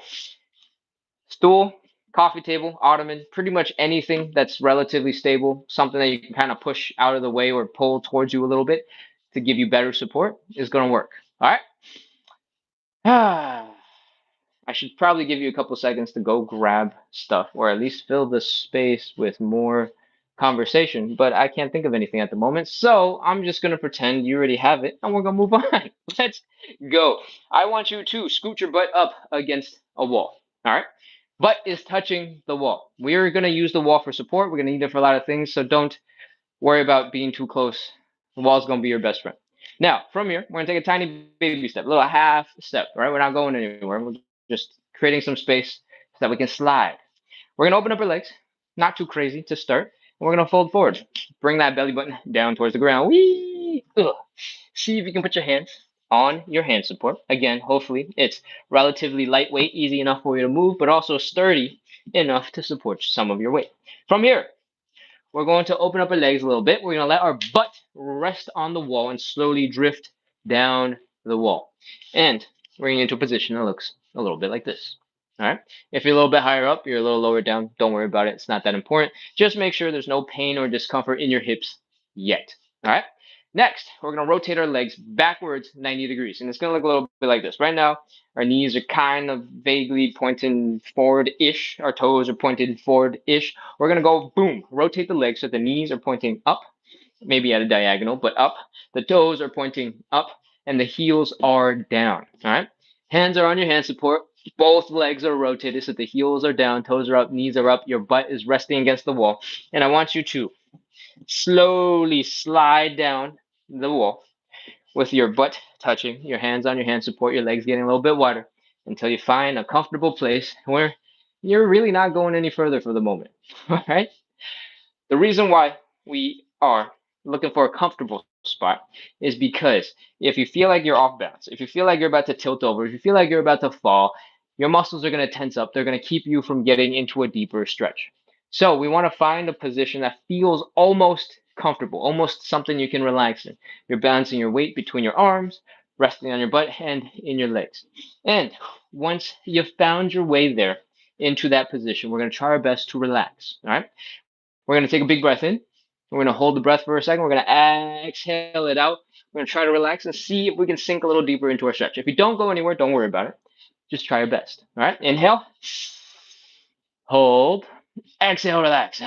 Stool, coffee table, ottoman, pretty much anything that's relatively stable, something that you can kind of push out of the way or pull towards you a little bit to give you better support is going to work. All right? I should probably give you a couple seconds to go grab stuff or at least fill the space with more conversation, but I can't think of anything at the moment. So I'm just going to pretend you already have it and we're going to move on. Let's go. I want you to scoot your butt up against a wall. All right. Butt is touching the wall. We're going to use the wall for support. We're going to need it for a lot of things. So don't worry about being too close. The wall's going to be your best friend. Now, from here, we're going to take a tiny baby step, a little half step, all right? We're not going anywhere. We're just creating some space so that we can slide. We're gonna open up our legs, not too crazy to start, and we're gonna fold forward. Bring that belly button down towards the ground. Whee! Ugh. See if you can put your hands on your hand support. Again, hopefully it's relatively lightweight, easy enough for you to move, but also sturdy enough to support some of your weight. From here, we're going to open up our legs a little bit. We're going to let our butt rest on the wall and slowly drift down the wall. And we're going into a position that looks a little bit like this. All right. If you're a little bit higher up, you're a little lower down, don't worry about it. It's not that important. Just make sure there's no pain or discomfort in your hips yet. All right. Next, we're going to rotate our legs backwards 90 degrees. And it's going to look a little bit like this. Right now, our knees are kind of vaguely pointing forward-ish. Our toes are pointed forward-ish. We're going to go, boom, rotate the legs so the knees are pointing up, maybe at a diagonal, but up. The toes are pointing up, and the heels are down. All right? Hands are on your hand support. Both legs are rotated so the heels are down, toes are up, knees are up. Your butt is resting against the wall. And I want you to slowly slide down the wall with your butt touching, your hands on your hand support, your legs getting a little bit wider until you find a comfortable place where you're really not going any further for the moment. All right? The reason why we are looking for a comfortable spot is because if you feel like you're off balance, if you feel like you're about to tilt over, if you feel like you're about to fall, your muscles are going to tense up. They're going to keep you from getting into a deeper stretch. So we want to find a position that feels almost comfortable, almost something you can relax in. You're balancing your weight between your arms, resting on your butt, and in your legs. And once you've found your way there into that position, we're going to try our best to relax. All right. We're going to take a big breath in. We're going to hold the breath for a second. We're going to exhale it out. We're going to try to relax and see if we can sink a little deeper into our stretch. If you don't go anywhere, don't worry about it. Just try your best. All right. Inhale. Hold. Exhale, relax.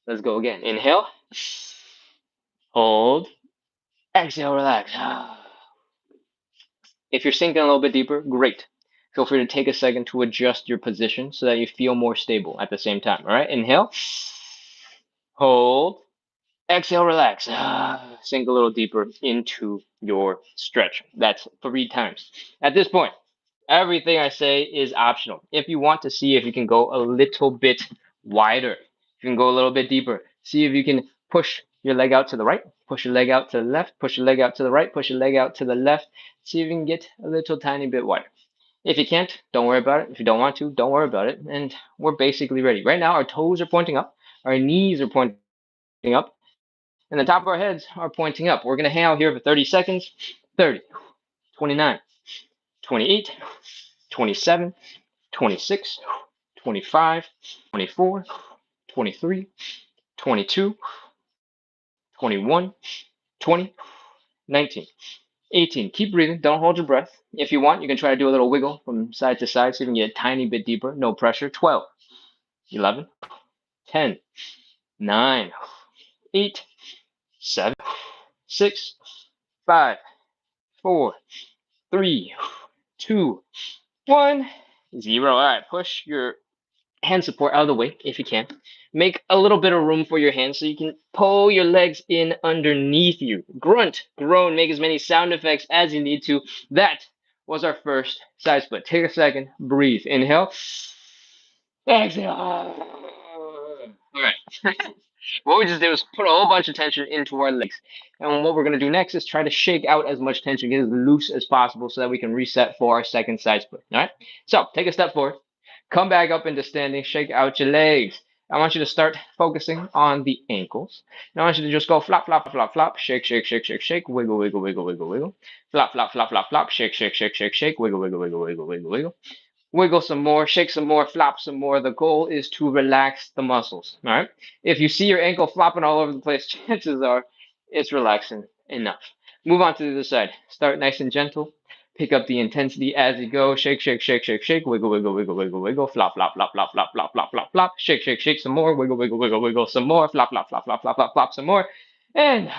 Let's go again. Inhale. Hold. Exhale, relax. If you're sinking a little bit deeper, great. Feel free to take a second to adjust your position so that you feel more stable at the same time. All right. Inhale. Hold. Exhale, relax. Sink a little deeper into your stretch. That's 3 times. At this point, everything I say is optional. If you want to see if you can go a little bit wider, you can go a little bit deeper. See if you can push your leg out to the right, push your leg out to the left, push your leg out to the right, push your leg out to the left. See if you can get a little tiny bit wider. If you can't, don't worry about it. If you don't want to, don't worry about it. And we're basically ready. Right now, our toes are pointing up, our knees are pointing up, and the top of our heads are pointing up. We're going to hang out here for 30 seconds. 30, 29, 28, 27, 26, 25, 24, 23, 22, 21, 20, 19, 18. Keep breathing. Don't hold your breath. If you want, you can try to do a little wiggle from side to side so you can get a tiny bit deeper. No pressure. 12, 11, 10, 9, 8, 7, 6, 5, 4, 3, 2, 1, 0. All right, push your hand support out of the way if you can. Make a little bit of room for your hands so you can pull your legs in underneath you. Grunt, groan, make as many sound effects as you need to. That was our first side split. Take a second, breathe. Inhale. Exhale. All right. What we just did was put a whole bunch of tension into our legs. And what we're going to do next is try to shake out as much tension, get as loose as possible so that we can reset for our second side split. All right? So take a step forward. Come back up into standing. Shake out your legs. I want you to start focusing on the ankles. And I want you to just go flop, flop, flop, flop. Shake, shake, shake, shake, shake. Wiggle, wiggle, wiggle, wiggle, wiggle. Flop, flop, flop, flop, flop. Shake, shake, shake, shake, shake. Wiggle, wiggle, wiggle, wiggle, wiggle, wiggle. Wiggle some more, shake some more, flop some more. The goal is to relax the muscles. All right. If you see your ankle flopping all over the place, chances are it's relaxing enough. Move on to the other side. Start nice and gentle. Pick up the intensity as you go. Shake, shake, shake, shake, shake. Wiggle, wiggle, wiggle, wiggle, wiggle. Flop, flop, flop, flop, flop, flop, flop, flop, flop. Shake, shake, shake some more. Wiggle, wiggle, wiggle, wiggle some more. Flop, flop, flop, flop, flop, flop, flop some more. And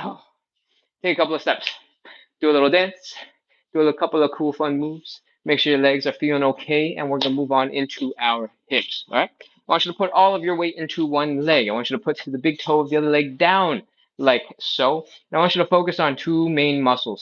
take a couple of steps. Do a little dance. Do a couple of cool, fun moves. Make sure your legs are feeling okay, and we're gonna move on into our hips. All right. I want you to put all of your weight into one leg. I want you to put the big toe of the other leg down, like so. And I want you to focus on 2 main muscle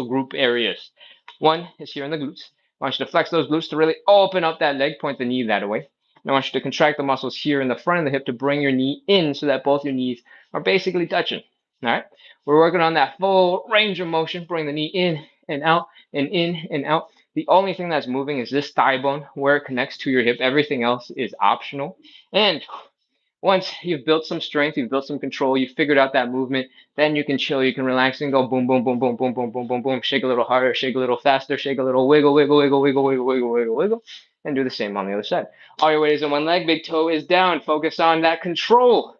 group areas. One is here in the glutes. I want you to flex those glutes to really open up that leg, point the knee that way. And I want you to contract the muscles here in the front of the hip to bring your knee in so that both your knees are basically touching. All right. We're working on that full range of motion. Bring the knee in and out and in and out. The only thing that's moving is this thigh bone where it connects to your hip. Everything else is optional. And once you've built some strength, you've built some control, you've figured out that movement, then you can chill, you can relax and go boom, boom, boom, boom, boom, boom, boom, boom, boom. Shake a little harder, shake a little faster, shake a little wiggle, wiggle, wiggle, wiggle, wiggle, wiggle, wiggle, wiggle, and do the same on the other side. All your weight is in one leg, big toe is down. Focus on that control,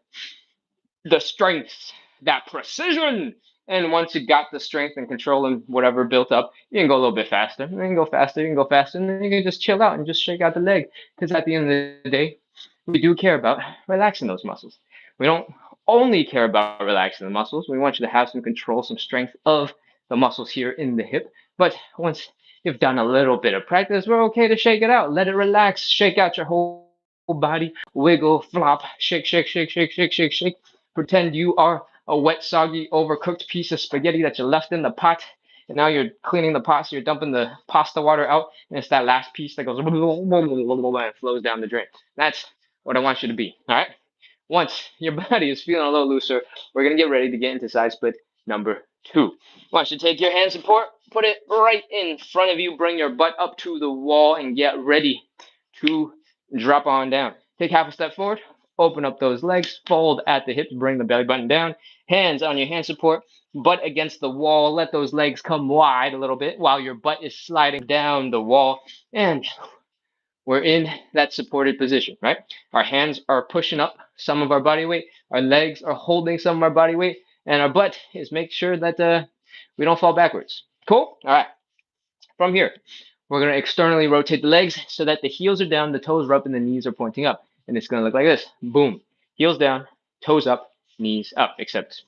the strength, that precision. And once you got the strength and control and whatever built up, you can go a little bit faster. And then you can go faster, you can go faster, and then you can just chill out and just shake out the leg. Because at the end of the day, we do care about relaxing those muscles. We don't only care about relaxing the muscles. We want you to have some control, some strength of the muscles here in the hip. But once you've done a little bit of practice, we're okay to shake it out. Let it relax. Shake out your whole body. Wiggle, flop, shake, shake, shake, shake, shake, shake, shake. Pretend you are a wet, soggy, overcooked piece of spaghetti that you left in the pot. And now you're cleaning the pot, so you're dumping the pasta water out, and it's that last piece that goes and flows down the drain. That's what I want you to be. All right. Once your body is feeling a little looser, we're gonna get ready to get into side split number 2. I want you to take your hand support, put it right in front of you, bring your butt up to the wall, and get ready to drop on down. Take half a step forward, open up those legs, fold at the hips, bring the belly button down, hands on your hand support, butt against the wall. Let those legs come wide a little bit while your butt is sliding down the wall, and we're in that supported position, right? Our hands are pushing up some of our body weight, our legs are holding some of our body weight, and our butt is making sure that we don't fall backwards. Cool? All right. From here, we're going to externally rotate the legs so that the heels are down, the toes are up, and the knees are pointing up. And it's going to look like this. Boom. Heels down, toes up, knees up, except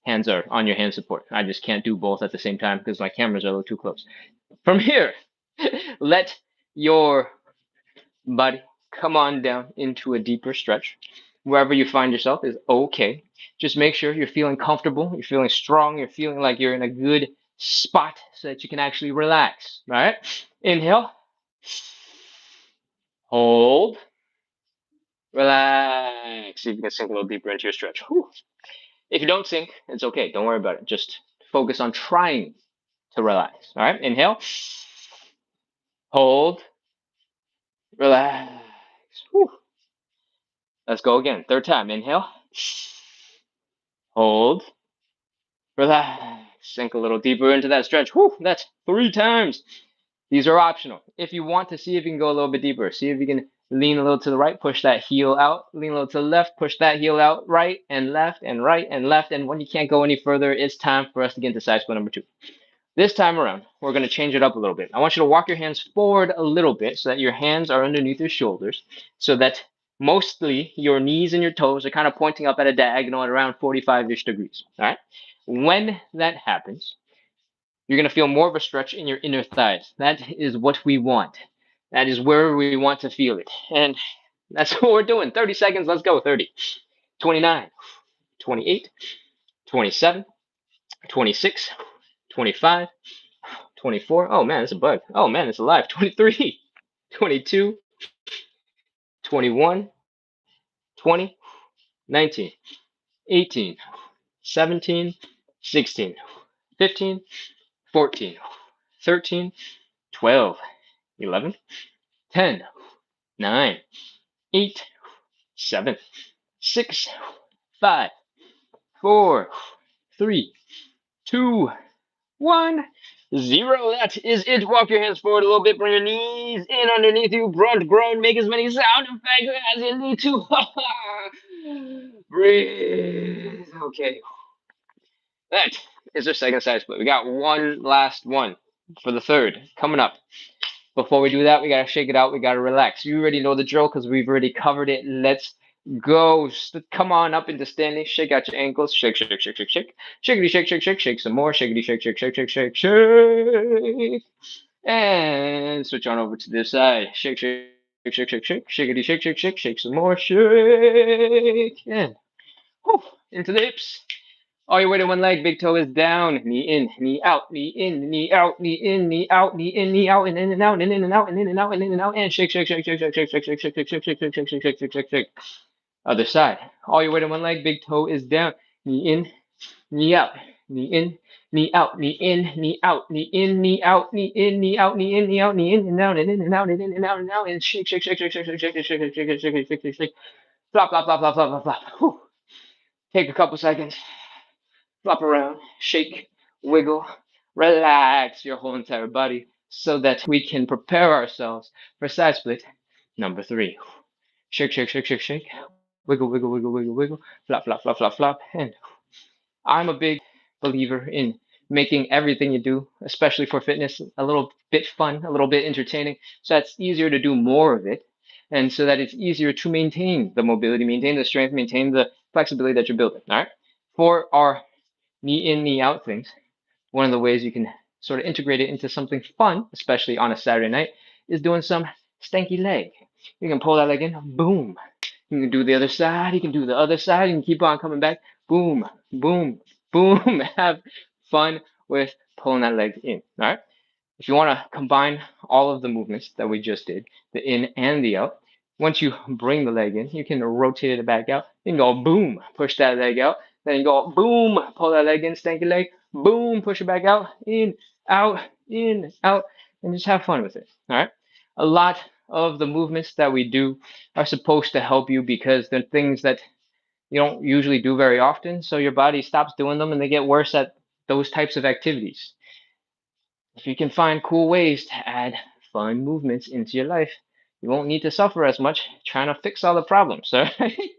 hands are on your hand support. I just can't do both at the same time because my cameras are a little too close. From here, let your body come on down into a deeper stretch. Wherever you find yourself is okay. Just make sure you're feeling comfortable, you're feeling strong, you're feeling like you're in a good spot so that you can actually relax. All right? Inhale, hold, relax. See if you can sink a little deeper into your stretch. Whew. If you don't sink, it's okay. Don't worry about it. Just focus on trying to relax. All right? Inhale, hold, relax. Whew. Let's go again. Third time. Inhale, hold, relax. Sink a little deeper into that stretch. Whew, that's 3 times. These are optional. If you want to see if you can go a little bit deeper, see if you can lean a little to the right, push that heel out, lean a little to the left, push that heel out, right and left and right and left. And when you can't go any further, it's time for us to get into side split number 2. This time around, we're going to change it up a little bit. I want you to walk your hands forward a little bit so that your hands are underneath your shoulders, so that mostly your knees and your toes are kind of pointing up at a diagonal at around 45-ish degrees. All right. When that happens, you're going to feel more of a stretch in your inner thighs. That is what we want. That is where we want to feel it. And that's what we're doing. 30 seconds. Let's go. 30, 29, 28, 27, 26, 25, 24. Oh man, it's a bug. Oh man, it's alive. 23, 22, 21, 20, 19, 18, 17, 16, 15, 14, 13, 12, 11, 10, 9, 8, 7, 6, 5, 4, 3, 2, 1, 0. That is it. Walk your hands forward a little bit. Bring your knees in underneath you. Grunt, groan. Make as many sound effects as you need to. Breathe. Okay. That is our second side split. We got one last one for the third coming up. Before we do that, we gotta shake it out. We gotta relax. You already know the drill because we've already covered it. Let's go. Come on up into standing. Shake out your ankles. Shake, shake, shake, shake, shake. Shakety, shake, shake, shake, shake some more. Shakety, shake, shake, shake, shake, shake, shake. And switch on over to this side. Shake, shake, shake, shake, shake. Shakety, shake, shake, shake, shake some more. Shake. And whew, into the hips. All your weight in one leg. Big toe is down. Knee in, knee out, knee in, knee out, knee in, knee out, knee in, knee out, and in and out, and in and out, and in and out, and in and out, and shake, shake, shake, shake, shake, shake, shake, shake, shake, shake, shake, shake, shake, shake, shake, shake, shake, shake. Other side. All your weight in one leg. Big toe is down. Knee in, knee out, knee in, knee out, knee in, knee out, knee in, knee out, knee in, knee out, knee in, knee out, knee in and out, and in and out, and in and out, and out, and shake, shake, shake, shake, shake, shake, shake, shake, shake, shake, shake, shake, shake, shake. Flop, flop, flop, flop, flop, flop, flop. Take a couple seconds. Flop around, shake, wiggle, relax your whole entire body so that we can prepare ourselves for side split number 3. Shake, shake, shake, shake, shake. Wiggle, wiggle, wiggle, wiggle, wiggle. Flop, flop, flop, flop, flop. And I'm a big believer in making everything you do, especially for fitness, a little bit fun, a little bit entertaining, so that's easier to do more of it. And so that it's easier to maintain the mobility, maintain the strength, maintain the flexibility that you're building. All right. For our knee in, knee out things, one of the ways you can sort of integrate it into something fun, especially on a Saturday night, is doing some stanky leg. You can pull that leg in, boom. You can do the other side, you can do the other side, you can keep on coming back, boom, boom, boom. Have fun with pulling that leg in. All right. If you want to combine all of the movements that we just did, the in and the out, once you bring the leg in, you can rotate it back out. You can go boom, push that leg out. Then you go boom, pull that leg in, stanky leg, boom, push it back out, in, out, and just have fun with it. All right. A lot of the movements that we do are supposed to help you because they're things that you don't usually do very often. So your body stops doing them and they get worse at those types of activities. If you can find cool ways to add fun movements into your life, you won't need to suffer as much trying to fix all the problems. So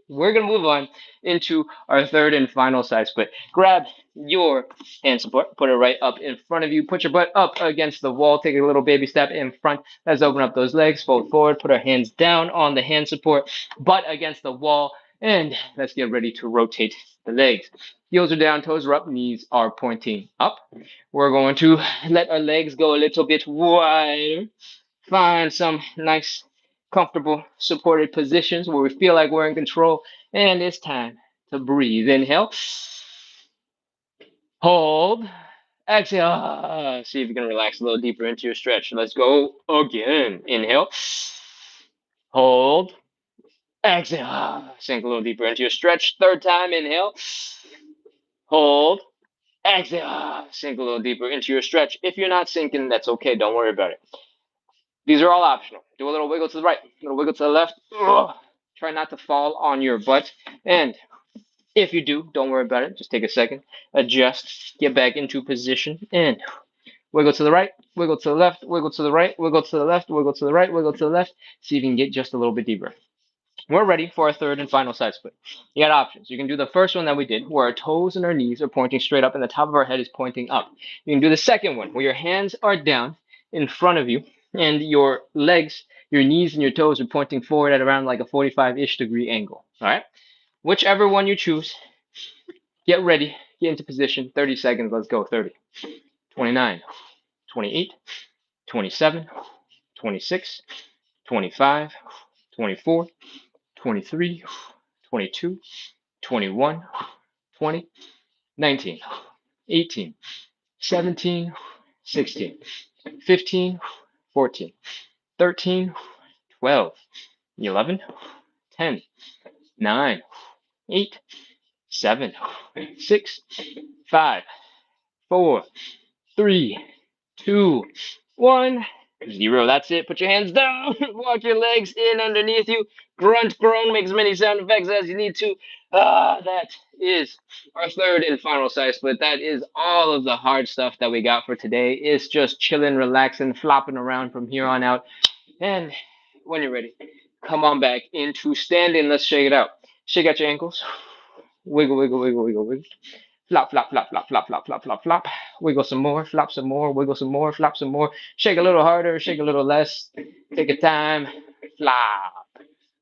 we're going to move on into our third and final side split. Grab your hand support, put it right up in front of you, put your butt up against the wall, take a little baby step in front. Let's open up those legs, fold forward, put our hands down on the hand support, butt against the wall, and let's get ready to rotate the legs. Heels are down, toes are up, knees are pointing up. We're going to let our legs go a little bit wider. Find some nice, comfortable, supported positions where we feel like we're in control. And it's time to breathe. Inhale. Hold. Exhale. See if you can relax a little deeper into your stretch. Let's go again. Inhale. Hold. Exhale. Sink a little deeper into your stretch. Third time. Inhale. Hold. Exhale. Sink a little deeper into your stretch. If you're not sinking, that's okay. Don't worry about it. These are all optional. Do a little wiggle to the right, a little wiggle to the left. Ugh. Try not to fall on your butt. And if you do, don't worry about it. Just take a second, adjust, get back into position, and wiggle to the right, wiggle to the left, wiggle to the right, wiggle to the left, wiggle to the right, wiggle to the left. See if you can get just a little bit deeper. We're ready for our third and final side split. You got options. You can do the first one that we did, where our toes and our knees are pointing straight up and the top of our head is pointing up. You can do the second one, where your hands are down in front of you and your legs, your knees and your toes are pointing forward at around like a 45-ish degree angle. All right? Whichever one you choose, get ready, get into position. 30 seconds. Let's go. 30, 29, 28, 27, 26, 25, 24, 23, 22, 21, 20, 19, 18, 17, 16, 15, 14, 13, 12, 11, 10, 9, 8, 7, 6, 5, 4, 3, 2, 1. 0. That's it. Put your hands down. Walk your legs in underneath you. Grunt, groan, make as many sound effects as you need to. That is our third and final side split. That is all of the hard stuff that we got for today. It's just chilling, relaxing, flopping around from here on out. And when you're ready, come on back into standing. Let's shake it out. Shake out your ankles. Wiggle, wiggle, wiggle, wiggle, wiggle. Flop, flop, flop, flop, flop, flop, flop, flop, flop. Wiggle some more, flop some more, wiggle some more, flop some more. Shake a little harder, shake a little less. Take your time. Flop.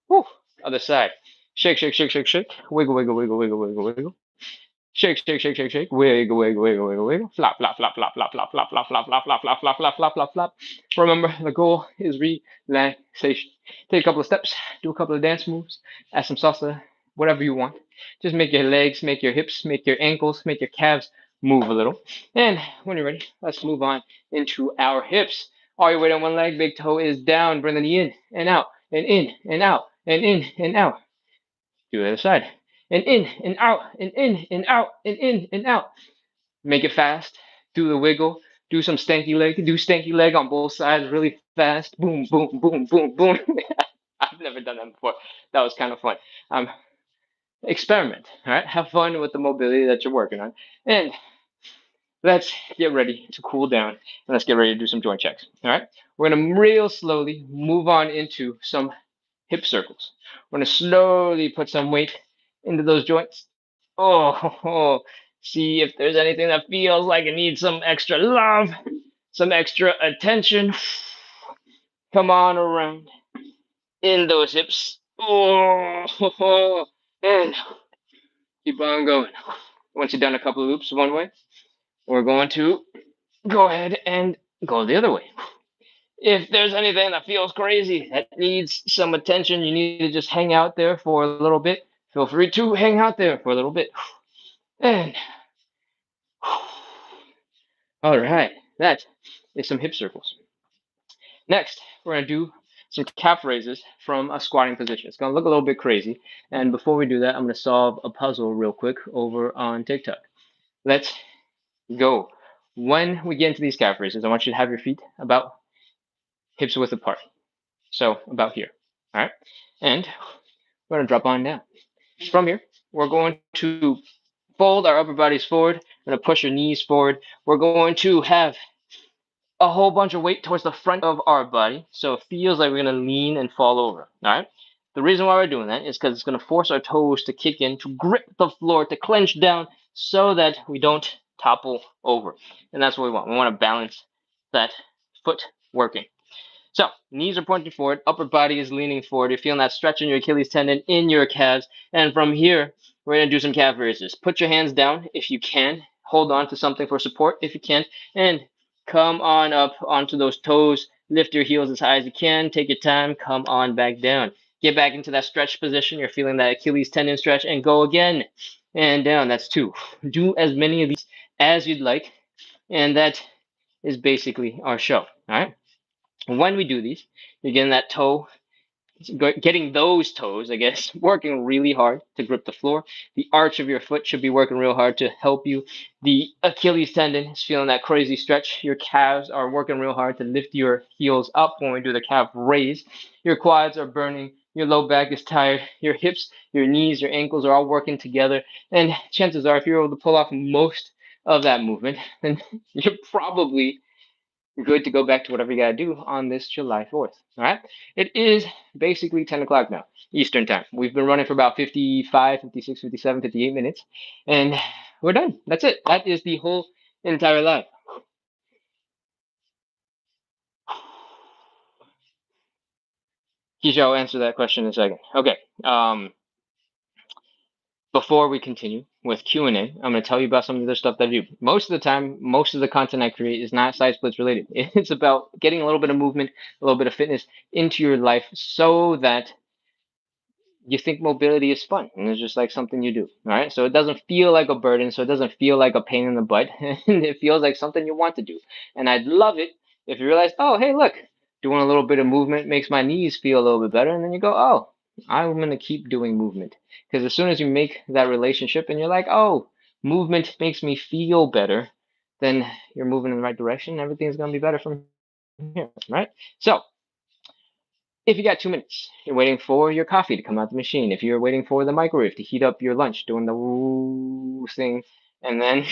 Whew. Other side. Shake, shake, shake, shake, shake. Wiggle, wiggle, wiggle, wiggle, wiggle, wiggle. Shake, shake, shake, shake, shake. Wiggle, wiggle, wiggle, wiggle, wiggle. Flop, flop, flop, flop, flop, flop, flop, flop, flop, flop, flop, flop, flop, flop, flop, flop, flop. Remember, the goal is relaxation. Take a couple of steps, do a couple of dance moves, add some salsa whatever you want. Just make your legs, make your hips, make your ankles, make your calves move a little. And when you're ready, let's move on into our hips. All your weight on one leg, big toe is down, bring the knee in and out and in and out. Do the other side. And in and out and in and out and in and out. Make it fast. Do the wiggle. Do some stanky leg. Do stanky leg on both sides really fast. Boom, boom, boom, boom, boom. I've never done that before. That was kind of fun. Um, Experiment. All right. Have fun with the mobility that you're working on. And let's get ready to cool down and let's get ready to do some joint checks. All right. We're going to real slowly move on into some hip circles. We're going to slowly put some weight into those joints. Oh, see if there's anything that feels like it needs some extra love, some extra attention. Come on around in those hips. Oh, and keep on going. Once you've done a couple of loops one way, we're going to go ahead and go the other way. If there's anything that feels crazy, that needs some attention, you need to just hang out there for a little bit. Feel free to hang out there for a little bit. And all right, that is some hip circles. Next, we're going to do some calf raises from a squatting position. It's going to look a little bit crazy. And before we do that, I'm going to solve a puzzle real quick over on TikTok. Let's go. When we get into these calf raises, I want you to have your feet about hips width apart. So about here. All right. And we're going to drop on down. From here, we're going to fold our upper bodies forward. We're going to push your knees forward. We're going to have a whole bunch of weight towards the front of our body, so it feels like we're going to lean and fall over. All right. The reason why we're doing that is because it's going to force our toes to kick in, to grip the floor, to clench down, so that we don't topple over. And that's what we want. We want to balance that foot working. So knees are pointing forward, upper body is leaning forward. You're feeling that stretch in your Achilles tendon, in your calves. And from here, we're going to do some calf raises. Put your hands down if you can. Hold on to something for support if you can. And come on up onto those toes. Lift your heels as high as you can. Take your time. Come on back down. Get back into that stretch position. You're feeling that Achilles tendon stretch. And go again. And down. That's 2. Do as many of these as you'd like. And that is basically our show. All right. When we do these, you're getting those toes, I guess, working really hard to grip the floor. The arch of your foot should be working real hard to help you. The Achilles tendon is feeling that crazy stretch. Your calves are working real hard to lift your heels up when we do the calf raise. Your quads are burning. Your low back is tired. Your hips, your knees, your ankles are all working together. And chances are, if you're able to pull off most of that movement, then you're probably good to go back to whatever you got to do on this July 4th. All right. It is basically 10 o'clock now, Eastern time. We've been running for about 55, 56, 57, 58 minutes, and we're done. That's it. That is the whole entire live. Keisha, I'll answer that question in a second. Okay. Before we continue with Q&A, I'm going to tell you about some of the stuff that I do. Most of the time, most of the content I create is not side splits related. It's about getting a little bit of movement, a little bit of fitness into your life so that you think mobility is fun and it's just like something you do. All right. So it doesn't feel like a burden. So it doesn't feel like a pain in the butt. And it feels like something you want to do. And I'd love it if you realize, oh, hey, look, doing a little bit of movement makes my knees feel a little bit better. And then you go, oh, I'm going to keep doing movement. Because as soon as you make that relationship and you're like, oh, movement makes me feel better, then you're moving in the right direction. Everything's going to be better from here. Right. So if you got 2 minutes, you're waiting for your coffee to come out the machine. If you're waiting for the microwave to heat up your lunch, doing the woo thing, and then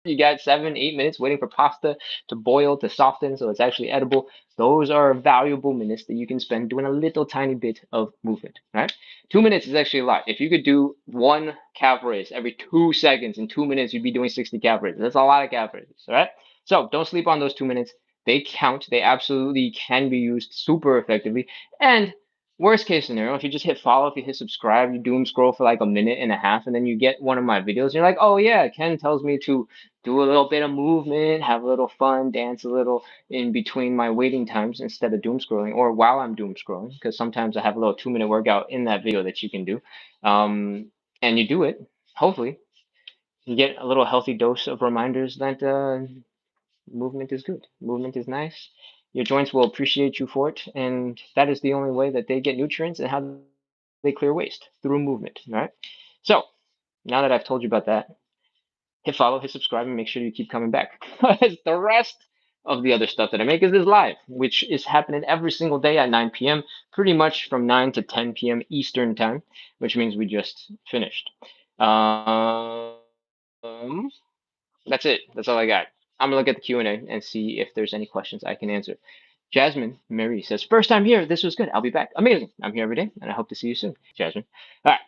you got 7, 8 minutes waiting for pasta to boil, to soften, so it's actually edible. Those are valuable minutes that you can spend doing a little tiny bit of movement, right? 2 minutes is actually a lot. If you could do one calf raise every 2 seconds, in 2 minutes, you'd be doing 60 calf raises. That's a lot of calf raises, all right? So don't sleep on those 2 minutes. They count. They absolutely can be used super effectively. And worst case scenario, if you just hit follow, if you hit subscribe, you doom scroll for like a minute and a half, and then you get one of my videos, and you're like, oh yeah, Ken tells me to do a little bit of movement, have a little fun, dance a little in between my waiting times instead of doom scrolling or while I'm doom scrolling, because sometimes I have a little 2 minute workout in that video that you can do. And you do it, hopefully, you get a little healthy dose of reminders that movement is good. Movement is nice. Your joints will appreciate you for it, and that is the only way that they get nutrients and how they clear waste through movement. All right. So now that I've told you about that, hit follow, hit subscribe, and make sure you keep coming back. Because the rest of the other stuff that I make is this live, which is happening every single day at 9 p.m., pretty much from 9 to 10 p.m. Eastern time, which means we just finished. That's it. That's all I got. I'm gonna look at the Q&A and see if there's any questions I can answer. Jasmine Mary says, first time here. This was good. I'll be back. Amazing. I'm here every day, and I hope to see you soon, Jasmine. All right.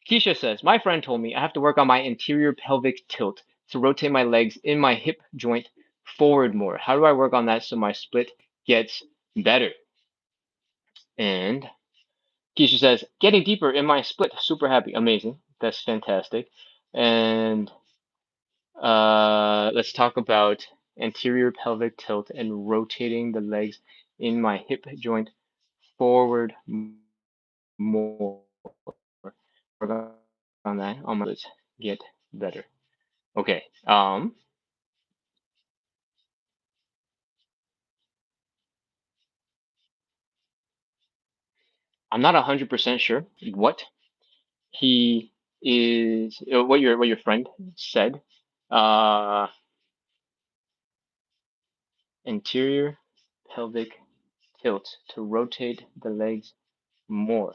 Keisha says, my friend told me I have to work on my anterior pelvic tilt to rotate my legs in my hip joint forward more. How do I work on that so my split gets better? And Keisha says, getting deeper in my split. Super happy. Amazing. That's fantastic. And let's talk about anterior pelvic tilt and rotating the legs in my hip joint forward more. Work on that on my splits get better. Okay. I'm not 100% sure what he is, what your friend said. Uh, anterior pelvic tilt to rotate the legs more.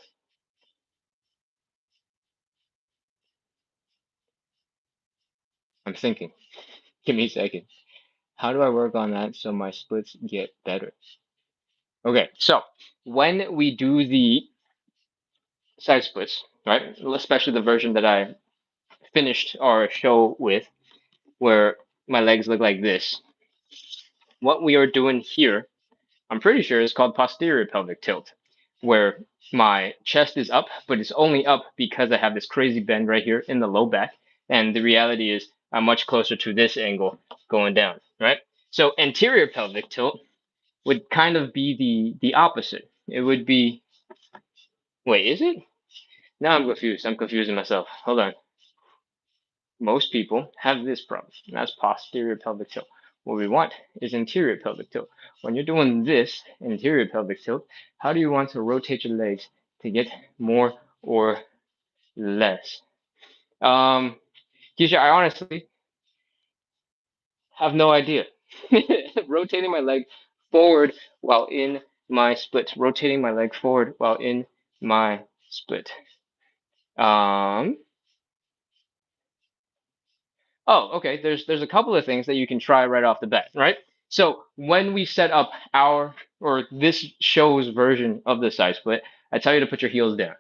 I'm thinking. Give me a second. How do I work on that so my splits get better? Okay, so when we do the side splits, right, especially the version that I finished our show with, where my legs look like this, what we are doing here, I'm pretty sure is called posterior pelvic tilt, where my chest is up, but it's only up because I have this crazy bend right here in the low back. And the reality is I'm much closer to this angle going down, right? So anterior pelvic tilt would kind of be the opposite. It would be, wait, is it? Now I'm confused. I'm confusing myself. Hold on. Most people have this problem, and that's posterior pelvic tilt. What we want is interior pelvic tilt. When you're doing this interior pelvic tilt, how do you want to rotate your legs to get more or less? Keisha, I honestly have no idea. Rotating my leg forward while in my split. Rotating my leg forward while in my split. Um, Oh, okay. There's a couple of things that you can try right off the bat, right? So when we set up our or this show's version of the side split, I tell you to put your heels down,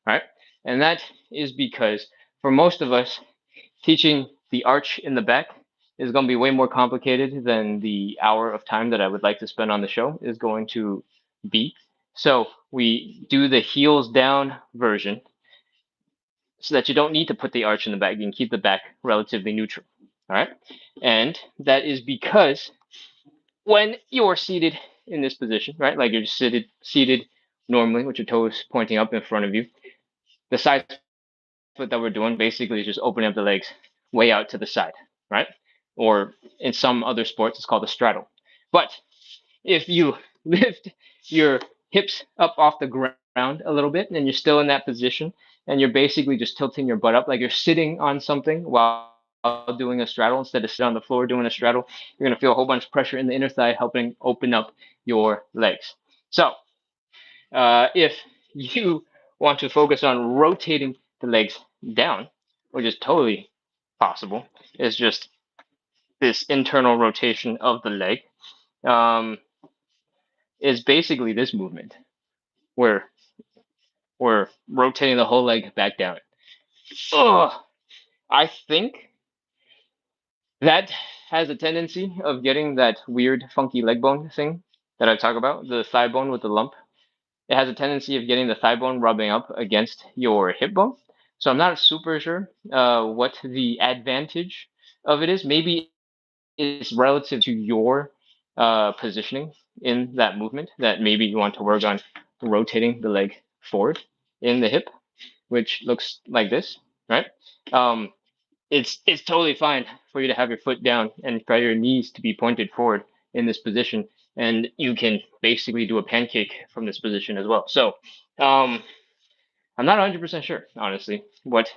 right? And that is because for most of us, teaching the arch in the back is going to be way more complicated than the hour of time that I would like to spend on the show is going to be. So we do the heels down version so that you don't need to put the arch in the back. You can keep the back relatively neutral. All right. And that is because when you're seated in this position, right, like you're just seated normally with your toes pointing up in front of you, the side split that we're doing basically is just opening up the legs way out to the side, right? Or in some other sports, it's called a straddle. But if you lift your hips up off the ground a little bit and you're still in that position and you're basically just tilting your butt up like you're sitting on something while doing a straddle instead of sitting on the floor doing a straddle, you're going to feel a whole bunch of pressure in the inner thigh helping open up your legs. So if you want to focus on rotating the legs down, which is totally possible, it's just this internal rotation of the leg. Um, is basically this movement where we're rotating the whole leg back down. Ugh, I think that has a tendency of getting that weird, funky leg bone thing that I talk about, the thigh bone with the lump. It has a tendency of getting the thigh bone rubbing up against your hip bone. So I'm not super sure what the advantage of it is. Maybe it's relative to your positioning in that movement that maybe you want to work on rotating the leg forward in the hip, which looks like this, right? Um, it's totally fine for you to have your foot down and for your knees to be pointed forward in this position, and you can basically do a pancake from this position as well. So um, I'm not 100% sure, honestly, what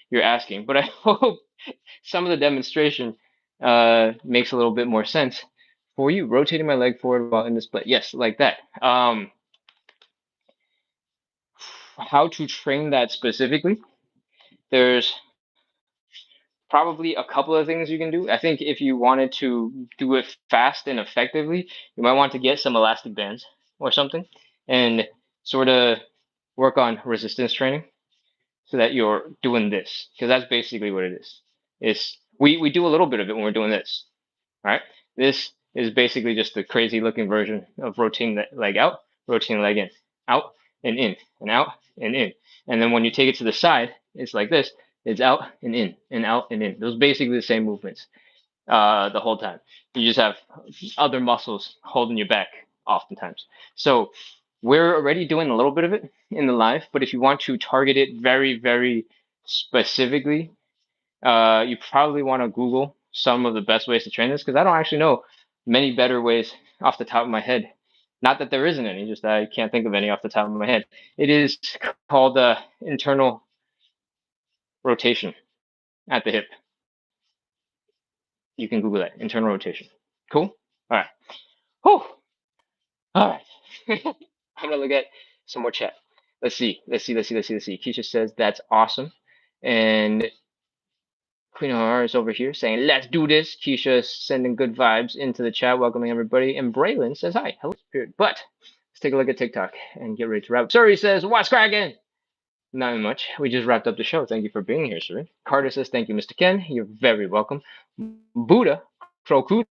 you're asking, but I hope some of the demonstration makes a little bit more sense for you. Rotating my leg forward while in the split, yes, like that. How to train that specifically? There's probably a couple of things you can do. I think if you wanted to do it fast and effectively, you might want to get some elastic bands or something and sort of work on resistance training so that you're doing this, because that's basically what it is. It's we do a little bit of it when we're doing this, right? This is basically just the crazy looking version of rotating the leg out, rotating the leg in, out and out and in. And then when you take it to the side, it's like this. It's out and in and out and in. Those basically the same movements the whole time. You just have other muscles holding you back oftentimes. So we're already doing a little bit of it in the live, but if you want to target it very, very specifically, you probably want to Google some of the best ways to train this because I don't actually know many better ways off the top of my head. Not that there isn't any, just that I can't think of any off the top of my head. It is called internal rotation at the hip. You can Google that, internal rotation. Cool? All right. Whew. All right. I'm gonna look at some more chat. Let's see. Keisha says that's awesome. And Queen of Hearts over here saying, let's do this. Keisha sending good vibes into the chat, welcoming everybody. And Braylon says, hi, hello, spirit. But let's take a look at TikTok and get ready to wrap. Suri says, what's cracking? Not much. We just wrapped up the show. Thank you for being here, Suri. Carter says, thank you, Mr. Ken. You're very welcome. Buddha, Krokuda,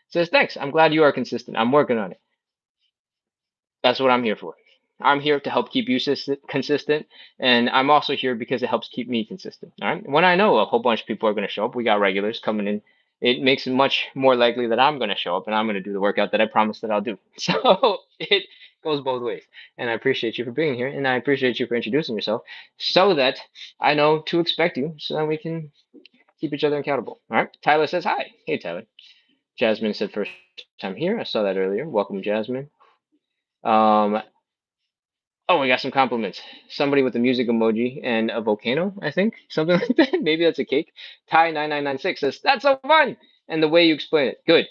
says, thanks. I'm glad you are consistent. I'm working on it. That's what I'm here for. I'm here to help keep you consistent, and I'm also here because it helps keep me consistent. All right. When I know a whole bunch of people are going to show up, we got regulars coming in. It makes it much more likely that I'm going to show up and I'm going to do the workout that I promised that I'll do. So it goes both ways. And I appreciate you for being here, and I appreciate you for introducing yourself, so that I know to expect you, so that we can keep each other accountable. All right. Tyler says hi. Hey, Tyler. Jasmine said first time here. I saw that earlier. Welcome, Jasmine. Um, Oh, we got some compliments. Somebody with a music emoji and a volcano, I think. Something like that. Maybe that's a cake. Ty9996 says, that's so fun. And the way you explain it, good.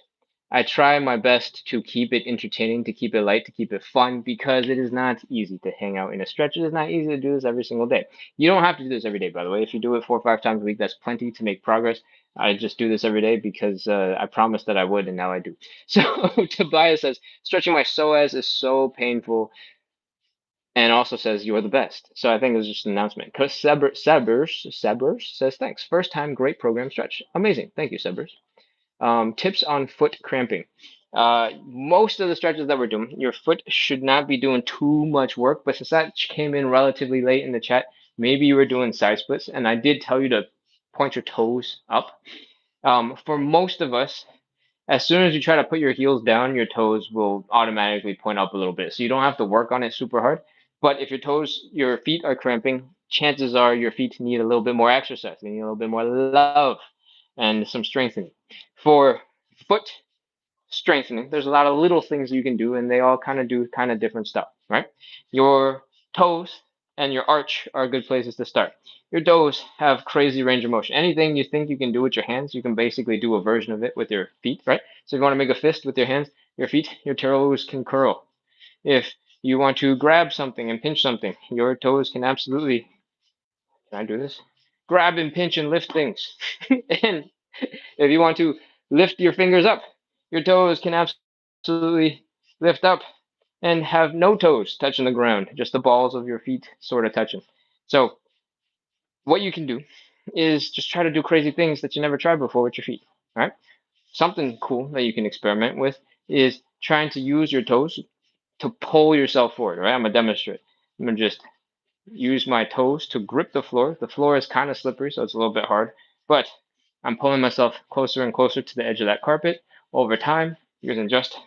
I try my best to keep it entertaining, to keep it light, to keep it fun, because it is not easy to hang out in a stretch. It is not easy to do this every single day. You don't have to do this every day, by the way. If you do it 4 or 5 times a week, that's plenty to make progress. I just do this every day because I promised that I would, and now I do. So Tobias says, stretching my psoas is so painful and also says you are the best. So I think it was just an announcement. Because Sebers says thanks. First time, great program stretch. Amazing. Thank you, Sebers. Tips on foot cramping. Most of the stretches that we're doing, your foot should not be doing too much work. But since that came in relatively late in the chat, maybe you were doing side splits, and I did tell you to point your toes up. For most of us, as soon as you try to put your heels down, your toes will automatically point up a little bit. So you don't have to work on it super hard. But if your feet are cramping, chances are your feet need a little bit more exercise. They need a little bit more love and some strengthening. For foot strengthening, there's a lot of little things you can do, and they all kind of do kind of different stuff, right? Your toes and your arch are good places to start. Your toes have crazy range of motion. Anything you think you can do with your hands, you can basically do a version of it with your feet, right? So if you want to make a fist with your hands, your feet, your toes can curl. If you want to grab something and pinch something, your toes can absolutely, can I do this? Grab and pinch and lift things. And if you want to lift your fingers up, your toes can absolutely lift up and have no toes touching the ground, just the balls of your feet sort of touching. So what you can do is just try to do crazy things that you never tried before with your feet. All right. Something cool that you can experiment with is trying to use your toes to pull yourself forward. All right. I'm gonna demonstrate. I'm gonna just use my toes to grip the floor. The floor is kind of slippery, so it's a little bit hard, but I'm pulling myself closer and closer to the edge of that carpet. Over time, you're gonna adjust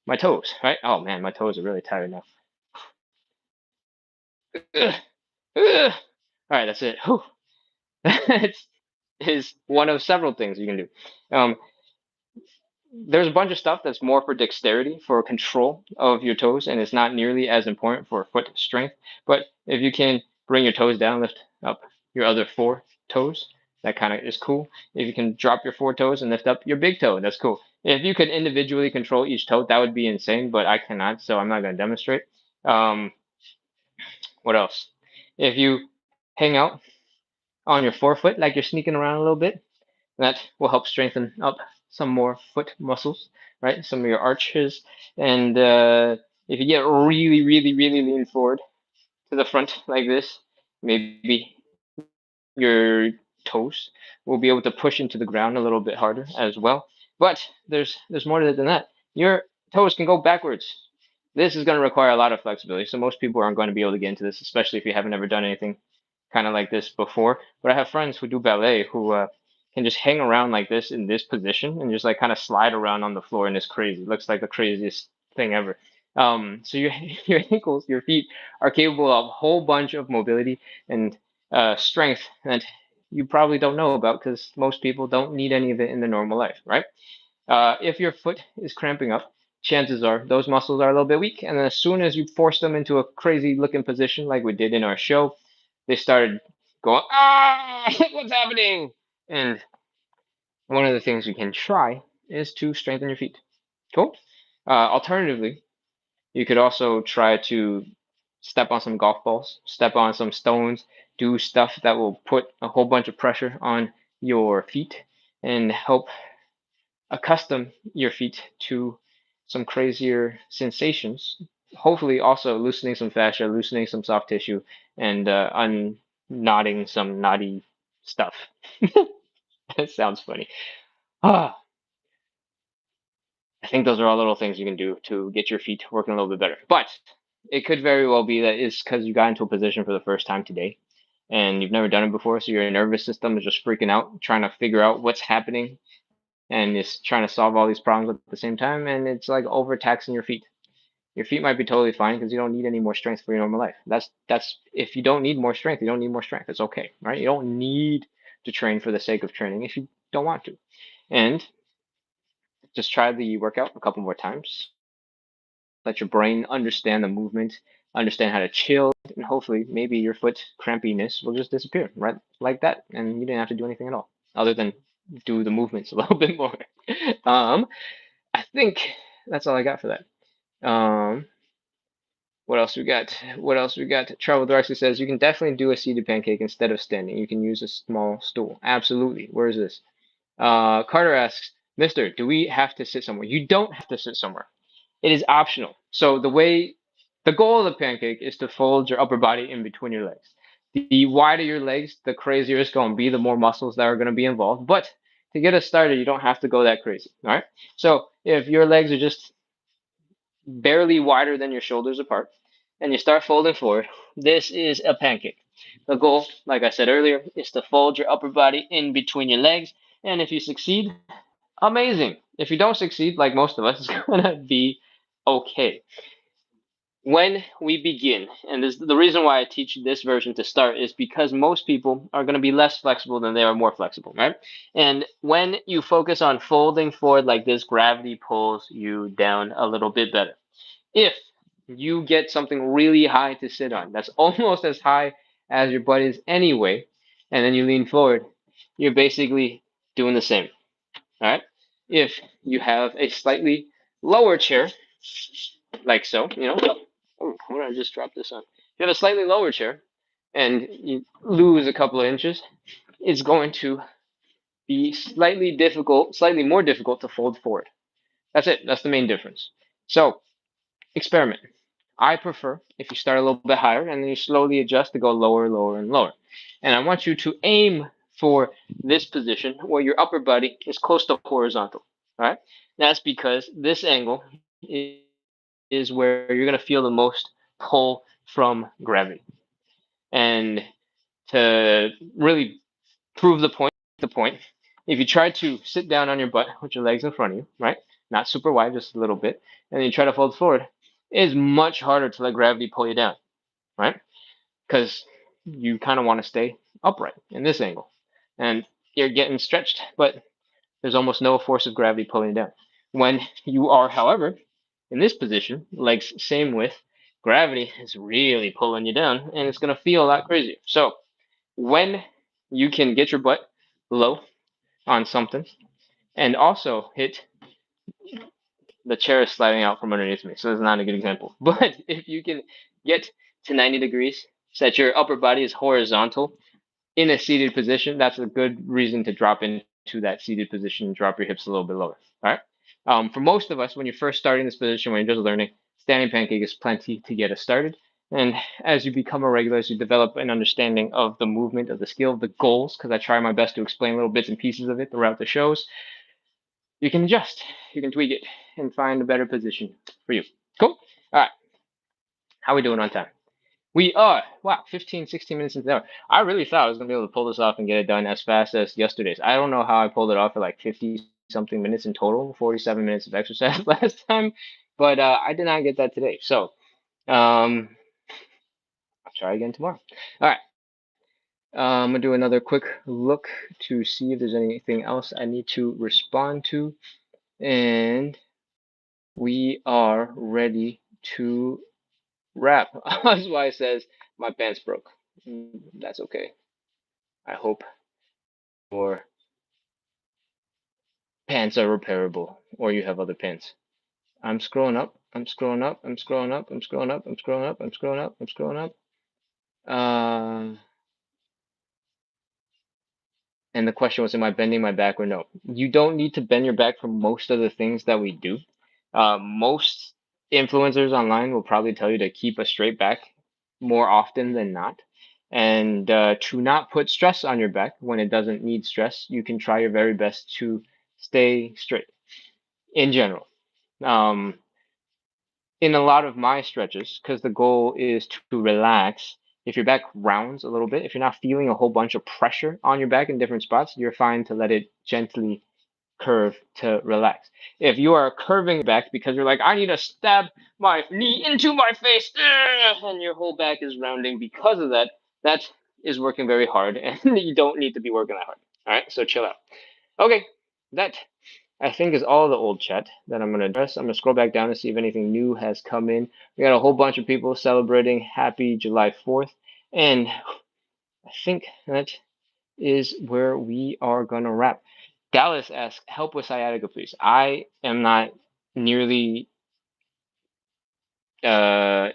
my toes, right? Oh man, my toes are really tired now. Ugh, ugh. All right, that's it. Whew. It is one of several things you can do. Um, there's a bunch of stuff that's more for dexterity, for control of your toes, and it's not nearly as important for foot strength. But if you can bring your toes down, lift up your other four toes, that kind of is cool. If you can drop your four toes and lift up your big toe, that's cool. If you could individually control each toe, that would be insane, but I cannot, so I'm not going to demonstrate. Um, what else? If you hang out on your forefoot like you're sneaking around a little bit, that will help strengthen up some more foot muscles, right? Some of your arches. And if you get really, really, really lean forward to the front like this, maybe your toes will be able to push into the ground a little bit harder as well. But there's more to it than that. Your toes can go backwards. This is going to require a lot of flexibility. So most people aren't going to be able to get into this, especially if you haven't ever done anything kind of like this before. But I have friends who do ballet who can just hang around like this in this position and just like kind of slide around on the floor, and it's crazy. It looks like the craziest thing ever. So your your ankles, your feet are capable of a whole bunch of mobility and strength that you probably don't know about because most people don't need any of it in their normal life, right? If your foot is cramping up, chances are those muscles are a little bit weak, and then as soon as you force them into a crazy looking position like we did in our show, they started going, ah, what's happening? And one of the things you can try is to strengthen your feet. Cool. Alternatively, you could also try to step on some golf balls, step on some stones, do stuff that will put a whole bunch of pressure on your feet and help accustom your feet to some crazier sensations. Hopefully, also loosening some fascia, loosening some soft tissue, and unknotting some knotty stuff. That sounds funny. Ah, I think those are all little things you can do to get your feet working a little bit better. But it could very well be that it's because you got into a position for the first time today and you've never done it before, so your nervous system is just freaking out, trying to figure out what's happening and is trying to solve all these problems at the same time, and it's like overtaxing your feet. Your feet might be totally fine because you don't need any more strength for your normal life. That's if you don't need more strength, you don't need more strength. It's okay, right? You don't need to train for the sake of training if you don't want to. And just try the workout a couple more times. Let your brain understand the movement, understand how to chill, and hopefully maybe your foot crampiness will just disappear, right? Like that. And you didn't have to do anything at all, other than do the movements a little bit more. Um, I think that's all I got for that. What else we got? What else we got? Travel Darcy says you can definitely do a seated pancake instead of standing. You can use a small stool. Absolutely. Where is this? Carter asks, Mister, do we have to sit somewhere? You don't have to sit somewhere. It is optional. So the goal of the pancake is to fold your upper body in between your legs. The wider your legs, the crazier it's going to be, the more muscles that are going to be involved. But to get us started, you don't have to go that crazy. All right. So if your legs are just barely wider than your shoulders apart, and you start folding forward, this is a pancake. The goal, like I said earlier, is to fold your upper body in between your legs. And if you succeed, amazing. If you don't succeed, like most of us, it's gonna be okay. When we begin, and this, the reason why I teach this version to start is because most people are going to be less flexible than they are more flexible, right? And when you focus on folding forward like this, gravity pulls you down a little bit better. If you get something really high to sit on, that's almost as high as your butt is anyway, and then you lean forward, you're basically doing the same. All right. If you have a slightly lower chair, like so, oh, what did I just drop this on? If you have a slightly lower chair and you lose a couple of inches, it's going to be slightly more difficult to fold forward. That's it. That's the main difference. So experiment. I prefer if you start a little bit higher and then you slowly adjust to go lower, lower, and lower. And I want you to aim for this position where your upper body is close to horizontal. All right. That's because this angle is where you're going to feel the most pull from gravity. And to really prove the point, If you try to sit down on your butt with your legs in front of you, right? Not super wide, just a little bit, and then you try to fold forward, it is much harder to let gravity pull you down, right? Because you kind of want to stay upright in this angle. And you're getting stretched, but there's almost no force of gravity pulling you down. When you are, however, in this position, legs same width, gravity is really pulling you down, and it's going to feel a lot crazier. So when you can get your butt low on something and also hit the chair is sliding out from underneath me, so it's not a good example. But if you can get to 90 degrees, so that your upper body is horizontal in a seated position, that's a good reason to drop into that seated position and drop your hips a little bit lower. All right. For most of us, when you're first starting this position, when you're just learning, standing pancake is plenty to get us started. And as you become a regular, as you develop an understanding of the movement, of the skill, of the goals, because I try my best to explain little bits and pieces of it throughout the shows, you can adjust, you can tweak it, and find a better position for you. Cool? All right. How are we doing on time? We are. Wow, 15, 16 minutes into the hour. I really thought I was going to be able to pull this off and get it done as fast as yesterday's. I don't know how I pulled it off at like 50 something minutes in total, 47 minutes of exercise last time, but I did not get that today. So I'll try again tomorrow. All right. I'm going to do another quick look to see if there's anything else I need to respond to. And we are ready to wrap. That's why it says my pants broke. That's okay. I hope your pants are repairable or you have other pants. I'm scrolling up. I'm scrolling up. I'm scrolling up. I'm scrolling up. I'm scrolling up. I'm scrolling up. I'm scrolling up. And the question was, am I bending my back or no? You don't need to bend your back for most of the things that we do. Most influencers online will probably tell you to keep a straight back more often than not. And to not put stress on your back when it doesn't need stress, you can try your very best to stay straight in general. Um, in a lot of my stretches, because the goal is to relax. If your back rounds a little bit, if you're not feeling a whole bunch of pressure on your back in different spots, you're fine to let it gently curve to relax. If you are curving your back because you're like, I need to stab my knee into my face, and your whole back is rounding because of that, that is working very hard, and you don't need to be working that hard. All right, so chill out. Okay, that I think is all the old chat that I'm going to address. I'm going to scroll back down to see if anything new has come in. We got a whole bunch of people celebrating happy July 4th. And I think that is where we are going to wrap. Dallas asks, help with sciatica, please. I am not nearly uh,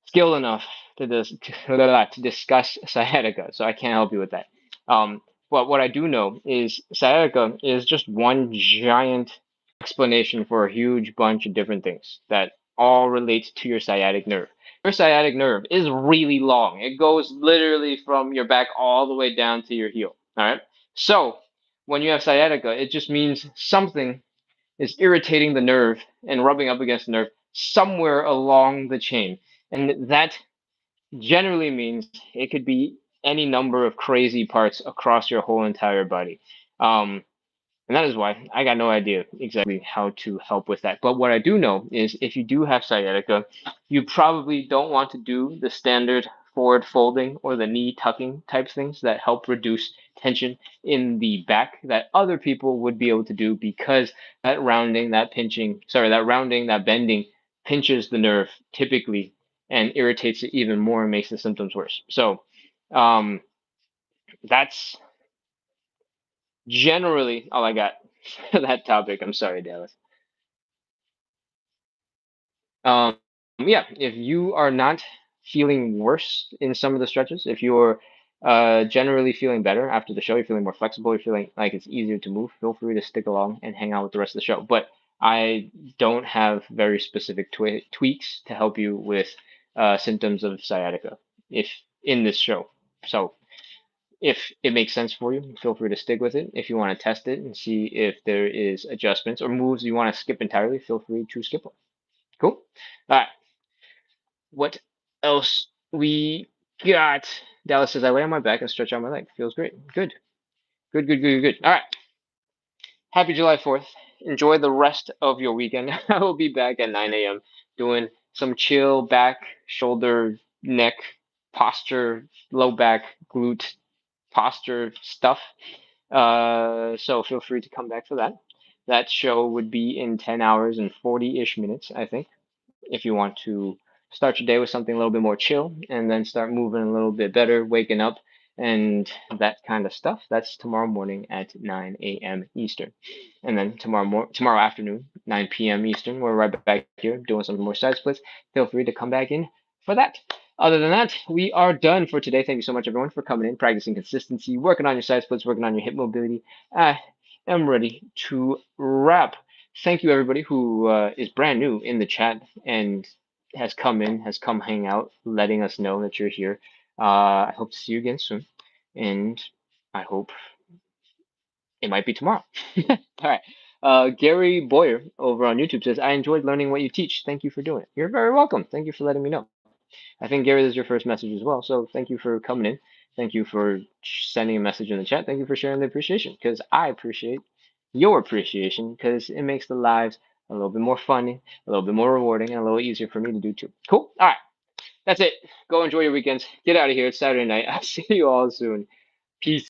skilled enough to discuss sciatica, so I can't help you with that. But what I do know is sciatica is just one giant explanation for a huge bunch of different things that all relate to your sciatic nerve. Your sciatic nerve is really long. It goes literally from your back all the way down to your heel. All right. So when you have sciatica, it just means something is irritating the nerve and rubbing up against the nerve somewhere along the chain. And that generally means it could be any number of crazy parts across your whole entire body. And that is why I got no idea exactly how to help with that. But what I do know is if you do have sciatica, you probably don't want to do the standard forward folding or the knee tucking type things that help reduce tension in the back that other people would be able to do because that rounding, that pinching, sorry, that rounding, that bending pinches the nerve typically and irritates it even more and makes the symptoms worse. So that's generally all I got for that topic. I'm sorry, Dallas. Um, yeah, if you are not feeling worse in some of the stretches, if you're generally feeling better after the show, you're feeling more flexible, you're feeling like it's easier to move, feel free to stick along and hang out with the rest of the show. But I don't have very specific tweaks to help you with symptoms of sciatica if in this show. So if it makes sense for you, feel free to stick with it. If you want to test it and see if there is adjustments or moves you want to skip entirely, feel free to skip them. Cool. All right. What else we got? Dallas says, I lay on my back and stretch out my leg. Feels great. Good. Good, good, good, good. All right. Happy July 4th. Enjoy the rest of your weekend. I will be back at 9 a.m. doing some chill back, shoulder, neck, posture, low back, glute posture stuff. So feel free to come back for that. That show would be in 10 hours and 40-ish minutes, I think, if you want to start your day with something a little bit more chill and then start moving a little bit better, waking up, and that kind of stuff. That's tomorrow morning at 9 a.m. Eastern. And then tomorrow afternoon, 9 p.m. Eastern, we're right back here doing some more side splits. Feel free to come back in for that. Other than that, we are done for today. Thank you so much, everyone, for coming in, practicing consistency, working on your side splits, working on your hip mobility. I am ready to wrap. Thank you, everybody who is brand new in the chat and has come hang out, letting us know that you're here. I hope to see you again soon, and I hope it might be tomorrow. All right. Gary Boyer over on YouTube says, I enjoyed learning what you teach. Thank you for doing it. You're very welcome. Thank you for letting me know. I think, Gary, this is your first message as well. So thank you for coming in. Thank you for sending a message in the chat. Thank you for sharing the appreciation because I appreciate your appreciation because it makes the lives a little bit more fun, a little bit more rewarding, and a little easier for me to do too. Cool. All right. That's it. Go enjoy your weekends. Get out of here. It's Saturday night. I'll see you all soon. Peace.